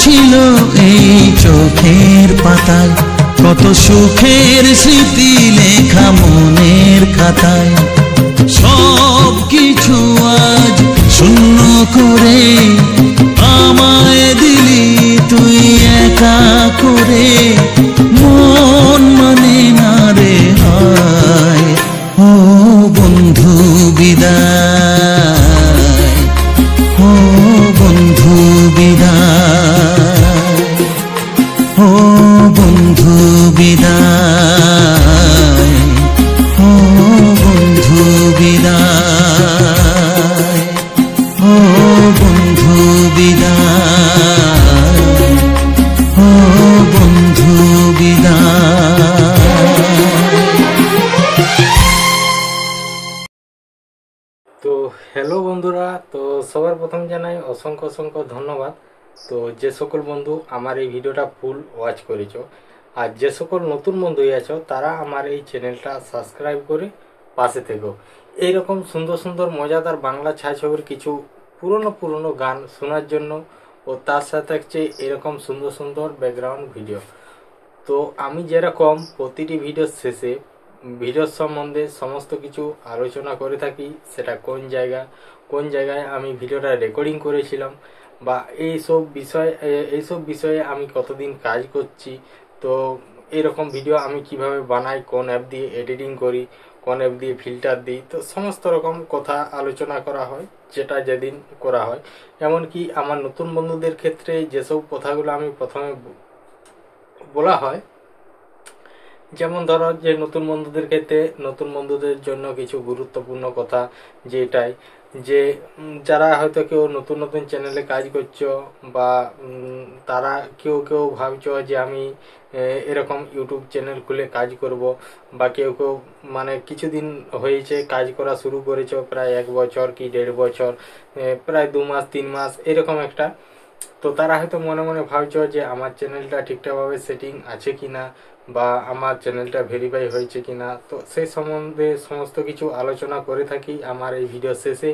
ছিল এই চোখের পাতায়, কত সুখের স্মৃতি লেখা মনের খাতায়, সব কিছু আজ শূন্য করে আমায় দিলি তুই একা করে। মন মানে না রে হায়, ও বন্ধু বিদায়, ও বন্ধু বিদায়, ও বন্ধু বিদায়, ও বন্ধু বিদায়, ও বন্ধু বিদায়, ও বন্ধু বিদায়। তো হ্যালো বন্ধুরা, তো সবার প্রথম জানাই অসংখ্য অসংখ্য ধন্যবাদ। তো যে সকল বন্ধু আমার এই ভিডিওটা ফুল ওয়াচ করেছো, আর যে সকল নতুন বন্ধু আছো তারা আমার এই চ্যানেলটা সাবস্ক্রাইব করে পাশে থেকো। এইরকম সুন্দর সুন্দর মজাদার বাংলা ছায়াছবির কিছু পুরনো গান শোনার জন্য, ও তার সাথে থাকছে এরকম সুন্দর সুন্দর ব্যাকগ্রাউন্ড ভিডিও। তো আমি যেরকম প্রতিটি ভিডিওর শেষে ভিডিওর সম্বন্ধে সমস্ত কিছু আলোচনা করে থাকি, সেটা কোন জায়গায় আমি ভিডিওটা রেকর্ডিং করেছিলাম, বা এইসব বিষয়ে আমি কতদিন কাজ করছি, তো এরকম ভিডিও আমি কিভাবে বানাই, কোন অ্যাপ দিয়ে এডিটিং করি, কোন অ্যাপ দিয়ে ফিল্টার দিই, তো সমস্ত রকম কথা আলোচনা করা হয়, যেটা যেদিন করা হয়। এমনকি আমার নতুন বন্ধুদের ক্ষেত্রে যেসব কথাগুলো আমি প্রথমে বলা হয়, যেমন ধরো যে নতুন বন্ধুদের ক্ষেত্রে নতুন বন্ধুদের জন্য কিছু গুরুত্বপূর্ণ কথা, যেটাই যে যারা হয়তো কেউ নতুন চ্যানেলে কাজ করছো, বা তারা কেউ ভাবছো যে আমি এরকম ইউটিউব চ্যানেল খুলে কাজ করব, বা কেউ মানে কিছুদিন হয়েছে কাজ করা শুরু করেছো, প্রায় 1 বছর কি 1.5 বছর, প্রায় 2 মাস 3 মাস এরকম একটা। তো তারা হয়তো মনে মনে ভাবছো যে আমার চ্যানেলটা ঠিকঠাকভাবে সেটিং আছে কিনা, বা আমার চ্যানেলটা ভেরিফাই হয়েছে কিনা। তো সেই সম্বন্ধে সমস্ত কিছু আলোচনা করে থাকি আমার এই ভিডিও শেষে।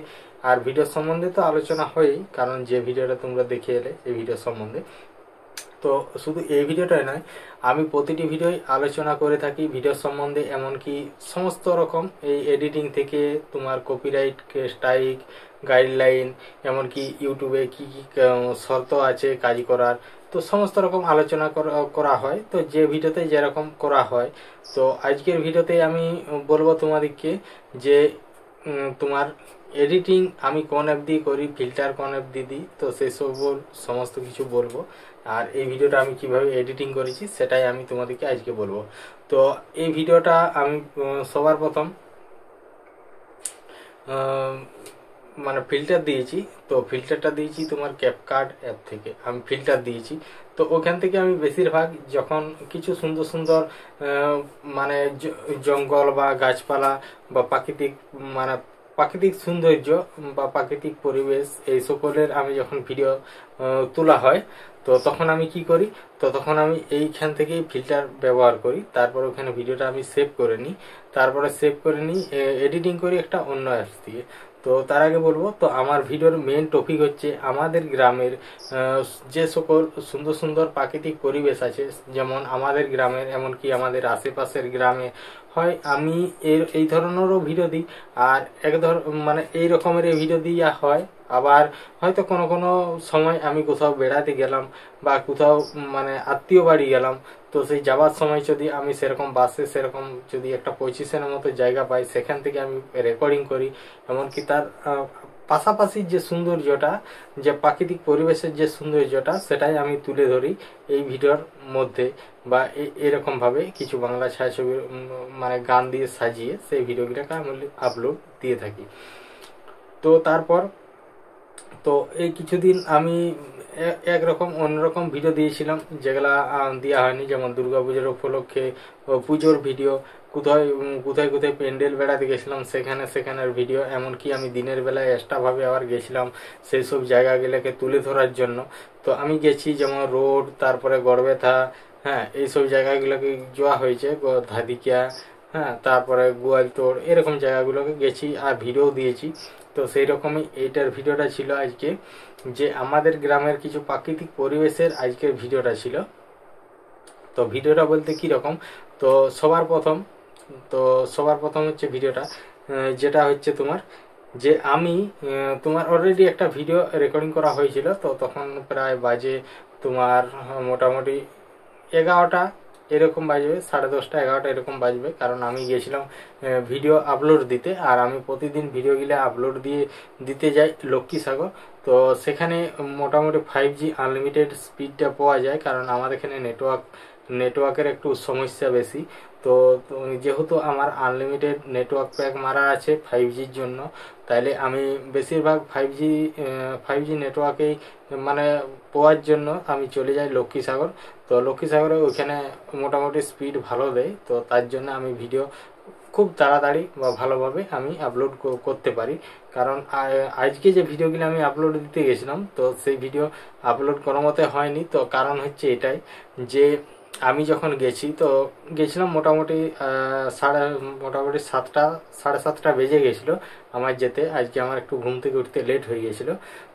আর ভিডিও সম্বন্ধে তো আলোচনা হয়ই, কারণ যে ভিডিওটা তোমরা দেখে এলে এই ভিডিও সম্বন্ধে। তো শুধু এই ভিডিওটাই নয়, আমি প্রতিটি ভিডিওই আলোচনা করে থাকি ভিডিও সম্বন্ধে, এমনকি সমস্ত রকম এই এডিটিং থেকে তোমার কপিরাইট স্ট্রাইক গাইডলাইন, এমনকি ইউটিউবে কি কি শর্ত আছে কাজ করার, তো সমস্ত রকম আলোচনা করা হয়। তো যে ভিডিওতে যেরকম করা হয়, তো আজকের ভিডিওতে আমি বলবো তোমাদেরকে যে তোমার এডিটিং আমি কোন অ্যাপ দিয়ে করি, ফিল্টার কোন অ্যাপ দিয়ে দিই, তো সেসব সমস্ত কিছু বলবো। আর এই ভিডিওটা আমি কিভাবে এডিটিং করেছি সেটাই আমি তোমাদেরকে আজকে বলবো। তো এই ভিডিওটা আমি সবার প্রথম মানে ফিল্টার দিয়েছি। তো ফিল্টারটা দিয়েছি তোমার ক্যাপকাট অ্যাপ থেকে আমি ফিল্টার দিয়েছি। তো ওখান থেকে আমি বেশিরভাগ যখন কিছু সুন্দর সুন্দর মানে জঙ্গল বা গাছপালা বা প্রাকৃতিক সৌন্দর্য বা প্রাকৃতিক পরিবেশ এই সকলের আমি যখন ভিডিও তোলা হয়, তো তখন আমি কি করি, তো তখন আমি এইখান থেকেই ফিল্টার ব্যবহার করি। তারপর ওখানে ভিডিওটা আমি সেভ করে নিই, এডিটিং করি একটা অন্য অ্যাপস দিয়ে। তো তার আগে বলবো, তো আমার ভিডিওর মেন টপিক হচ্ছে আমাদের গ্রামের যে সকল সুন্দর সুন্দর প্রাকৃতিক পরিবেশ আছে, যেমন আমাদের গ্রামের এমনকি আমাদের আশেপাশের গ্রামে হয় আমি এই ধরনেরও ভিডিও দিই। আর মানে এই রকমের ভিডিও দিয়া হয়। আবার হয়তো কোনো সময় আমি কোথাও বেড়াতে গেলাম বা কোথাও মানে আত্মীয় বাড়ি গেলাম, তো সেই যাওয়ার সময় যদি আমি সেরকম বাসে সেরকম যদি একটা পজিশনের মতো জায়গা পাই, সেখান থেকে আমি রেকর্ডিং করি। এমনকি তার পাশাপাশি যে সৌন্দর্যটা, যে প্রাকৃতিক পরিবেশের যে সৌন্দর্যটা, সেটাই আমি তুলে ধরি এই ভিডিওর মধ্যে, বা এরকম ভাবে কিছু বাংলা ছায়াছবির মানে গান দিয়ে সাজিয়ে সেই ভিডিওগুলোকে আমি আপলোড দিয়ে থাকি। তো তারপর তো এই কিছুদিন আমি একরকম অন্যরকম ভিডিও দিয়েছিলাম, যেগুলা দেওয়া হয়নি, যেমন দুর্গাপুজোর উপলক্ষে পুজোর ভিডিও, কোথায় প্যান্ডেল বেড়াতে গেছিলাম সেখানের ভিডিও, এমনকি আমি দিনের বেলায় এক্সট্রাভাবে আবার গেছিলাম সেই সব জায়গাগুলোকে তুলে ধরার জন্য। তো আমি গেছি যেমন রোড, তারপরে গড়বেথা, হ্যাঁ এইসব জায়গাগুলোকে যাওয়া হয়েছে, ধাদিকিয়া, হ্যাঁ তারপরে গোয়ালতোড়, এরকম জায়গাগুলোকে গেছি আর ভিডিও দিয়েছি। তো সেই রকমই এইটার ভিডিওটা ছিল আজকে, যে আমাদের গ্রামের কিছু প্রাকৃতিক পরিবেশের আজকের ভিডিওটা ছিল। তো ভিডিওটা বলতে কি রকম, তো সবার প্রথম হচ্ছে ভিডিওটা যেটা হচ্ছে তোমার যে আমি তোমার অলরেডি একটা ভিডিও রেকর্ডিং করা হয়েছিল। তো তখন প্রায় বাজে তোমার মোটামুটি 11টা এরকম বাজবে, 10:30 11টা এরকম বাজবে, কারণ আমি গিয়েছিলাম ভিডিও আপলোড দিতে। আর আমি প্রতিদিন ভিডিওগুলো আপলোড দিতে যাই লক্ষ্মীসাগর। তো সেখানে মোটামুটি 5G আনলিমিটেড স্পিডটা পাওয়া যায়, কারণ আমাদের এখানে নেটওয়ার্কের একটু সমস্যা বেশি। তো যেহেতু আমার আনলিমিটেড নেটওয়ার্ক প্যাক মারা আছে 5Gর জন্য, তাইলে আমি বেশিরভাগ 5G নেটওয়ার্কেই মানে পাওয়ার জন্য আমি চলে যাই লক্ষ্মীসাগর। তো লক্ষ্মীসাগরে ওইখানে মোটামুটি স্পিড ভালো দেয়, তো তার জন্য আমি ভিডিও খুব তাড়াতাড়ি বা ভালোভাবে আমি আপলোড করতে পারি। কারণ আজকে যে ভিডিওগুলো আমি আপলোড দিতে গেছিলাম, তো সেই ভিডিও আপলোড কোনো মতে হয়নি। তো কারণ হচ্ছে এটাই যে আমি যখন গেছিলাম মোটামুটি 7:30 বেজে গেছিলো আমার যেতে। আজকে আমার একটু ঘুম থেকে উঠতে লেট হয়ে গেছিল।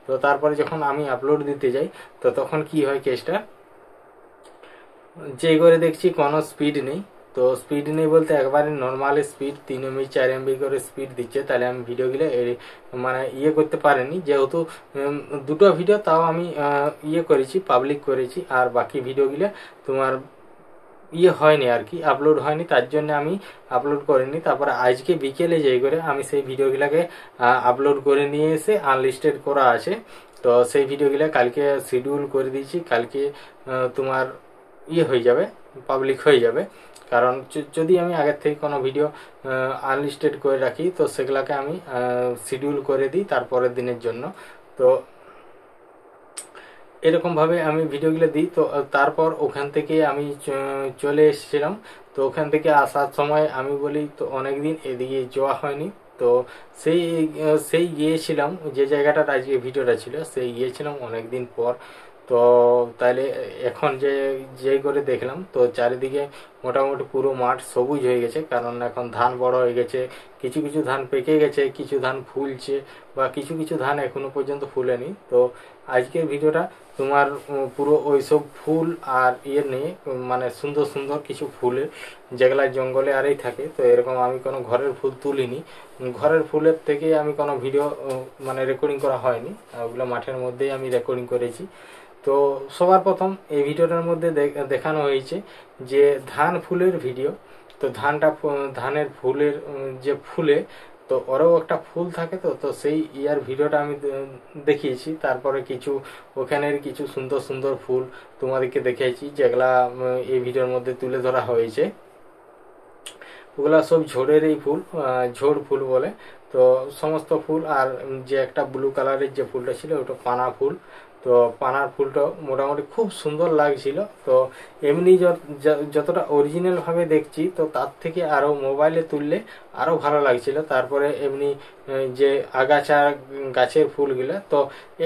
তো তারপরে যখন আমি আপলোড দিতে যাই, তো তখন কি হয় কেসটা, যে করে দেখছি কোনো স্পিড নেই। তো স্পিড নেই বলতে একবারে নর্মাল স্পিড 3 MB 4 MB করে স্পিড দিচ্ছে। তাহলে আমি ভিডিওগুলো মানে করতে পারিনি, যেহেতু দুটো ভিডিও তাও আমি করেছি, পাবলিক করেছি, আর বাকি ভিডিওগুলো তোমার হয়নি আর কি, আপলোড হয়নি, তার জন্য আমি আপলোড করিনি। তারপরে আজকে বিকেলে যাই করে আমি সেই ভিডিওগুলোকে আপলোড করে নিয়ে এসে আনলিস্টেড করা আছে। তো সেই ভিডিওগুলো কালকে শিডিউল করে দিয়েছি, কালকে তোমার হয়ে যাবে, পাবলিক হয়ে যাবে। কারণ যদি আমি আগের থেকে কোনো ভিডিও আনলিস্টেড করে রাখি, তো সেগুলোকে আমি শিডিউল করে দিই তারপরের দিনের জন্য। তো এরকমভাবে আমি ভিডিওগুলো দিই। তো তারপর ওখান থেকে আমি চলে এসেছিলাম। তো ওখান থেকে আসার সময় আমি বলি তো অনেকদিন এদিকে যাওয়া হয়নি। তো সেই গিয়েছিলাম যে জায়গাটার আজকে ভিডিওটা ছিল, সেই গিয়েছিলাম অনেকদিন পর। তো তাহলে এখন যে করে দেখলাম, তো চারিদিকে মোটামুটি পুরো মাঠ সবুজ হয়ে গেছে, কারণ এখন ধান বড় হয়ে গেছে, কিছু কিছু ধান পেকে গেছে, কিছু ধান ফুলছে, বা কিছু কিছু ধান এখনো পর্যন্ত ফুলেনি। তো আজকের ভিডিওটা তোমার পুরো ওইসব ফুল আর নিয়ে, মানে সুন্দর সুন্দর কিছু ফুলের, যেগুলা জঙ্গলে আরেই থাকে। তো এরকম আমি কোনো ঘরের ফুল তুলিনি, ঘরের ফুলের থেকে আমি কোনো ভিডিও মানে রেকর্ডিং করা হয়নি, ওগুলো মাঠের মধ্যেই আমি রেকর্ডিং করেছি। তো সবার প্রথম এই ভিডিওটার মধ্যে দেখানো হয়েছে যে ধান ফুলের ভিডিও। তো ধানের ফুলের যে ফুলে, তো ওরও একটা ফুল থাকে। তো সেই ভিডিওটা আমি দেখিয়েছি। তারপরে ওখানের কিছু সুন্দর সুন্দর ফুল তোমাদেরকে দেখিয়েছি, যেগুলা এই ভিডিওর মধ্যে তুলে ধরা হয়েছে। ওগুলা সব ঝোড়েরই ফুল, ঝোড় ফুল বলে। তো সমস্ত ফুল, আর যে একটা ব্লু কালারের যে ফুলটা ছিল ওটা পানা ফুল। তো পানার ফুলটা মোটামুটি খুব সুন্দর লাগছিল। তো এমনি যতটা অরিজিনাল ভাবে দেখছি, তো তার থেকে আরো মোবাইলে তুললে আরো ভালো লাগছিল। তারপরে এমনি যে আগাছা গাছের ফুলগুলা, তো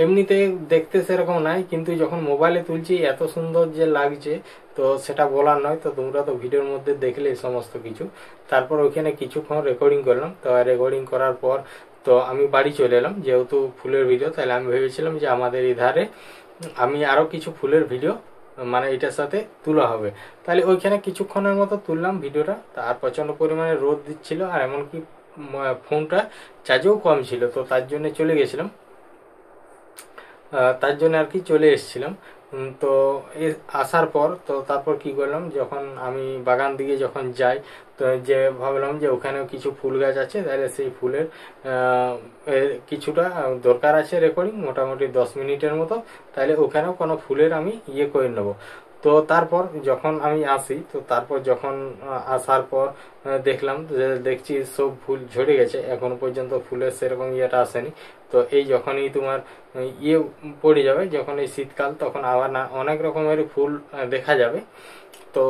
এমনিতে দেখতে সেরকম নাই, কিন্তু যখন মোবাইলে তুলছি এত সুন্দর যে লাগছে, তো সেটা বলার নয়। তো তোমরা তো ভিডিওর মধ্যে দেখলে সমস্ত কিছু। তারপর ওইখানে কিছুক্ষণ রেকর্ডিং করলাম। তো রেকর্ডিং করার পর তো আমি বাড়ি চলে এলাম, যেহেতু ফুলের ভিডিও। তাহলে আমি ভেবেছিলাম যে আমাদের এই ধারে আমি আরো কিছু ফুলের ভিডিও মানে এটার সাথে তোলা হবে। তাহলে ওইখানে কিছুক্ষণের মতো তুললাম ভিডিওটা। তার প্রচন্ড পরিমাণে রোদ দিচ্ছিল, আর এমনকি ফোনটা চার্জও কম ছিল। তো তার জন্য চলে গেছিলাম, তার জন্য আর কি চলে এসেছিলাম। তো আসার পর তো তারপর কি করলাম, যখন আমি বাগান দিকে যখন যাই, তো যে ভাবলাম যে ওখানেও কিছু ফুল গাছ আছে, তাহলে সেই ফুলের কিছুটা দরকার আছে রেকর্ডিং, মোটামুটি 10 মিনিটের মতো। তাহলে ওখানেও কোনো ফুলের আমি করে নেব। তো তারপর যখন আমি আসি, তো তারপর যখন আসার পর দেখছি সব ফুল ঝরে গেছে, এখনো পর্যন্ত ফুলের সেরকম আসেনি। তো এই যখনই তোমার পড়ে যাবে, যখন এই শীতকাল, তখন আবার না অনেক রকমের ফুল দেখা যাবে। তো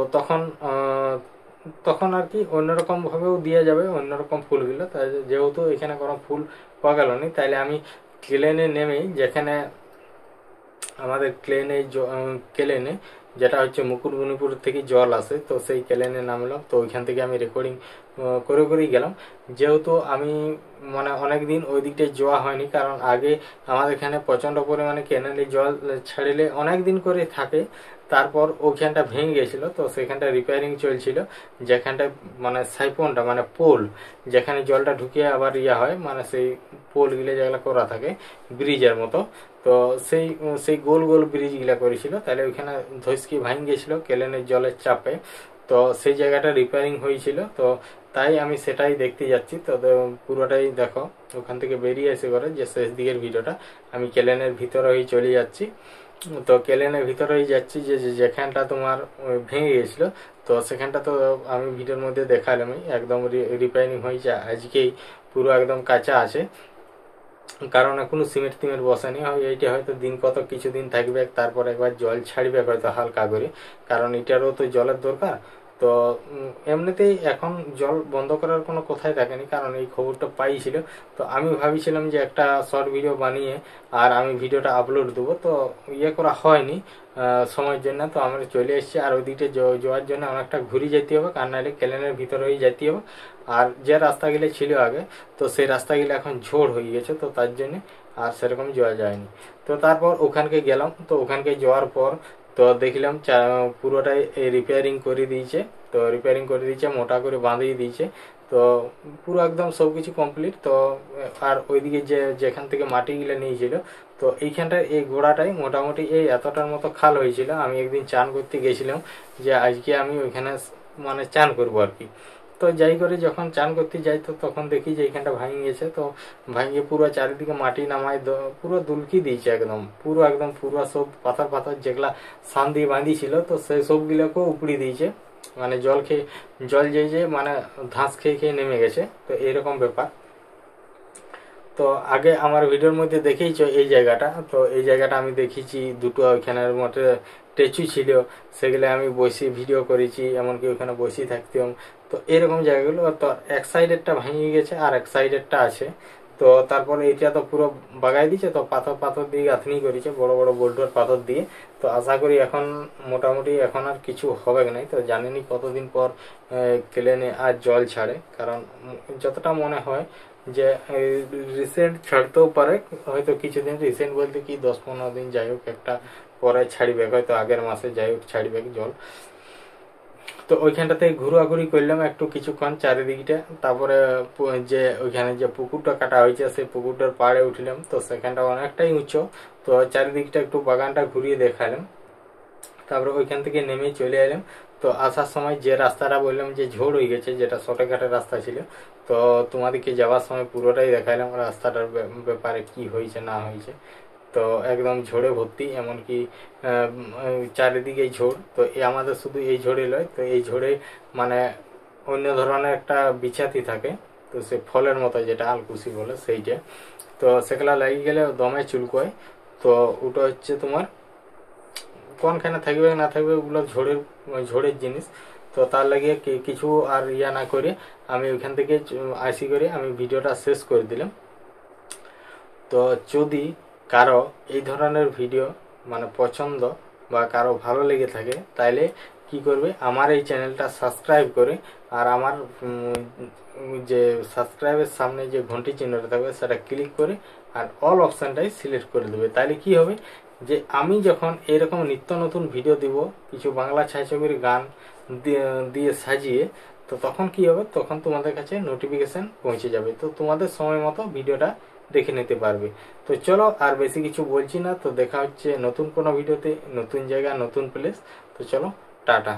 তখন আর কি অন্যরকম ভাবেও দেওয়া যাবে অন্যরকম ফুলগুলো। তাই যেহেতু এখানে কোনো ফুল পাওয়া গেল না, তাইলে আমি ক্লেনে নেমেই, যেখানে আমাদের ক্লেনে যেটা হচ্ছে মুকুটমণিপুর থেকে জল আসে, তো সেই ক্লেনে নামলাম। তো ওইখান থেকে আমি রেকর্ডিং করেই গেলাম। যেহেতু আমি মানে অনেকদিন ওই দিকটায় যাওয়া হয়নি, কারণ আগে আমাদের এখানে প্রচন্ড পরিমাণে ক্যানেলে জল ছাড়িলে অনেক দিন করে থাকে। তারপর ওখানটা ভেঙে গেছিলো, তো সেখানটা রিপেয়ারিং চলছিল, যেখানটা মানে সাইফনটা মানে পোল যেখানে জলটা ঢুকিয়ে আবার হয়, মানে সেই পোলগুলো যেগুলো করা থাকে ব্রিজের মতো, তো সেই গোল গোল ব্রিজগুলা করেছিল, তাহলে ওইখানে ধসকি ভাঙে গেছিলো কেলেনের জলের চাপে। তো সেই জায়গাটা রিপেয়ারিং হয়েছিল, তো তাই আমি সেটাই দেখতে যাচ্ছি। তো পুরোটাই দেখো, ওখান থেকে বেরিয়ে এসে করে যে শেষ দিকের ভিডিওটা আমি কেলেনের ভিতরেই চলে যাচ্ছি। তো কেলেনের ভিতরেই যাচ্ছি যে যেখানটা তোমার ভেঙে গেছিলো, তো সেখানটা তো আমি ভিডিওর মধ্যে দেখালামই, একদম রিপেয়ারিং হয়েছে আজকেই, পুরো একদম কাঁচা আছে, কারণ এখনো সিমেন্ট টিমেন্ট বসানি হয়। এইটা হয়তো দিন কত কিছুদিন থাকবে, তারপর একবার জল ছাড়বে হয়তো হালকা করে, কারণ এটারও তো জলের দরকার। তো এমনিতেই এখন জল বন্ধ করার কোনো কথাই থাকেনি, কারণ এই খবরটা পাইছিল। তো আমি ভাবিছিলাম যে একটা শর্ট ভিডিও বানিয়ে আর আমি ভিডিওটা আপলোড দেবো, তো করা হয়নি সময়ের জন্য। তো আমরা চলে এসেছি, আর ওই দিকটা যাওয়ার জন্য অনেকটা ঘুরে যেতে হবে, কারণ নাহলে কেলেনের ভিতরেই যেতে হবে। আর যে রাস্তাগুলো ছিল আগে, তো সেই রাস্তাগুলো এখন ঝোড় হয়ে গেছে, তো তার জন্য আর সেরকম যাওয়া যায়নি। তো তারপর ওখানকে গেলাম, তো ওখানকে যাওয়ার পর তো দেখলাম পুরোটাই রিপেয়ারিং করে দিয়েছে, তো রিপেয়ারিং করে দিয়েছে, মোটা করে বাঁধিয়ে দিয়েছে, তো পুরো একদম সবকিছু কমপ্লিট। তো আর ওইদিকে যেখান থেকে মাটিগুলো নিয়েছিল, তো এইখানটায় এই গোড়াটাই মোটামুটি এই এতটার মতো খাল হয়েছিল। আমি একদিন চান করতে গেছিলাম, যে আজকে আমি ওইখানে মানে চান করবো আর কি। তো যাই করে যখন চান করতে যাই, তো তখন দেখি যে এইখানটা ভাঙে গেছে, তো ভাঙিয়ে পুরো চারিদিকে মাটি নামায় পুরো দুলকি দিয়েছে, একদম পুরো সব পাথর পাথর যেগুলা সান দিয়ে বাঁধিয়েছিল, তো সেই সবগুলোকেও উপড়ে দিয়েছে, মানে জল যে মানে ধাস খেয়ে নেমে গেছে। তো এরকম ব্যাপার। তো আগে আমার ভিডিওর মধ্যে দেখেইছো এই জায়গাটা, তো এই জায়গাটা আমি দেখিয়েছি, দুটো ওইখানের মধ্যে স্ট্যাচু ছিল, সেগুলো আমি বসে ভিডিও করেছি, এমনকি ওখানে বসে থাকতাম। তো এরকম জায়গাগুলো, তো এক সাইডেরটা ভেঙে গেছে আর এক সাইডেরটা আছে। তো তারপরে এটা তো পুরো বাগাই দিয়েছে, তো পাথর দিয়ে গাঁথনি করেছে, বড় বড় বোল্ডার পাথর দিয়ে। তো আশা করি এখন মোটামুটি এখন আর কিছু হবে না। তো জানেনি কতদিন পর কেলেনে আর জল ছাড়ে, কারণ যতটা মনে হয় যে রিসেন্ট ছাড়তেও পারে, হয়তো কিছুদিন, রিসেন্ট বলতে কি 10-15 দিন যাই হোক, একটা পরে ছাড়বে, হয়তো আগের মাসে যাই হোক ছাড়বে জল। তো ওইখানটাতে ঘোরাঘুরি করলাম একটু কিছুক্ষণ চারিদিকটা, তারপরে যে ওইখানে যে পুকুরটা কাটা হয়েছে সেই পুকুরটার পাড়ে উঠলাম, তো সেখানটা অনেকটাই উঁচু, তো চারিদিকটা একটু বাগানটা ঘুরিয়ে দেখালাম। তারপরে ওইখান থেকে নেমে চলে এলাম। তো আসার সময় যে রাস্তাটা বললাম যে ঝোড় হয়ে গেছে, যেটা শর্টকাটের রাস্তা ছিল, তো তোমাদেরকে যাওয়ার সময় পুরোটাই দেখাইলাম রাস্তাটার ব্যাপারে কি হয়েছে না হয়েছে। তো একদম ঝোড়ে ভর্তি, এমনকি চারিদিকে ঝোড়। তো আমাদের শুধু এই ঝোড়ে নয়, তো এই ঝোড়ে মানে অন্য ধরনের একটা বিছাতি থাকে, তো সে ফলের মতো যেটা আলকুশি বলে সেইটা, তো সেগুলা লাগিয়ে গেলে দমে চুলকোয়। তো ওটা হচ্ছে তোমার কোনখানে থাকবে না থাকবে ওগুলো ঝোড়ের জিনিস। তো তার লাগিয়ে কিছু আর না করে আমি ওইখান থেকে আসি করে আমি ভিডিওটা শেষ করে দিলাম। তো যদি কারো এই ধরনের ভিডিও মানে পছন্দ বা কারো ভালো লেগে থাকে, তাইলে কি করবে, আমার এই চ্যানেলটা সাবস্ক্রাইব করে, আর আমার যে সাবস্ক্রাইবের সামনে যে ঘন্টি চিহ্নটা থাকবে সেটা ক্লিক করে আর অল অপশানটাই সিলেক্ট করে দেবে। তাইলে কি হবে, যে আমি যখন এরকম নিত্য নতুন ভিডিও দিব, কিছু বাংলা ছায়াছবির গান দিয়ে সাজিয়ে, তো তখন কি হবে, তখন তোমাদের কাছে নোটিফিকেশন পৌঁছে যাবে, তো তোমাদের সময় মতো ভিডিওটা দেখে নিতে পারবে। তো চলো আর বেশি কিছু বলছি না, তো দেখা হচ্ছে নতুন কোনো ভিডিওতে, নতুন জায়গা, নতুন প্লেস। তো চলো, টাটা।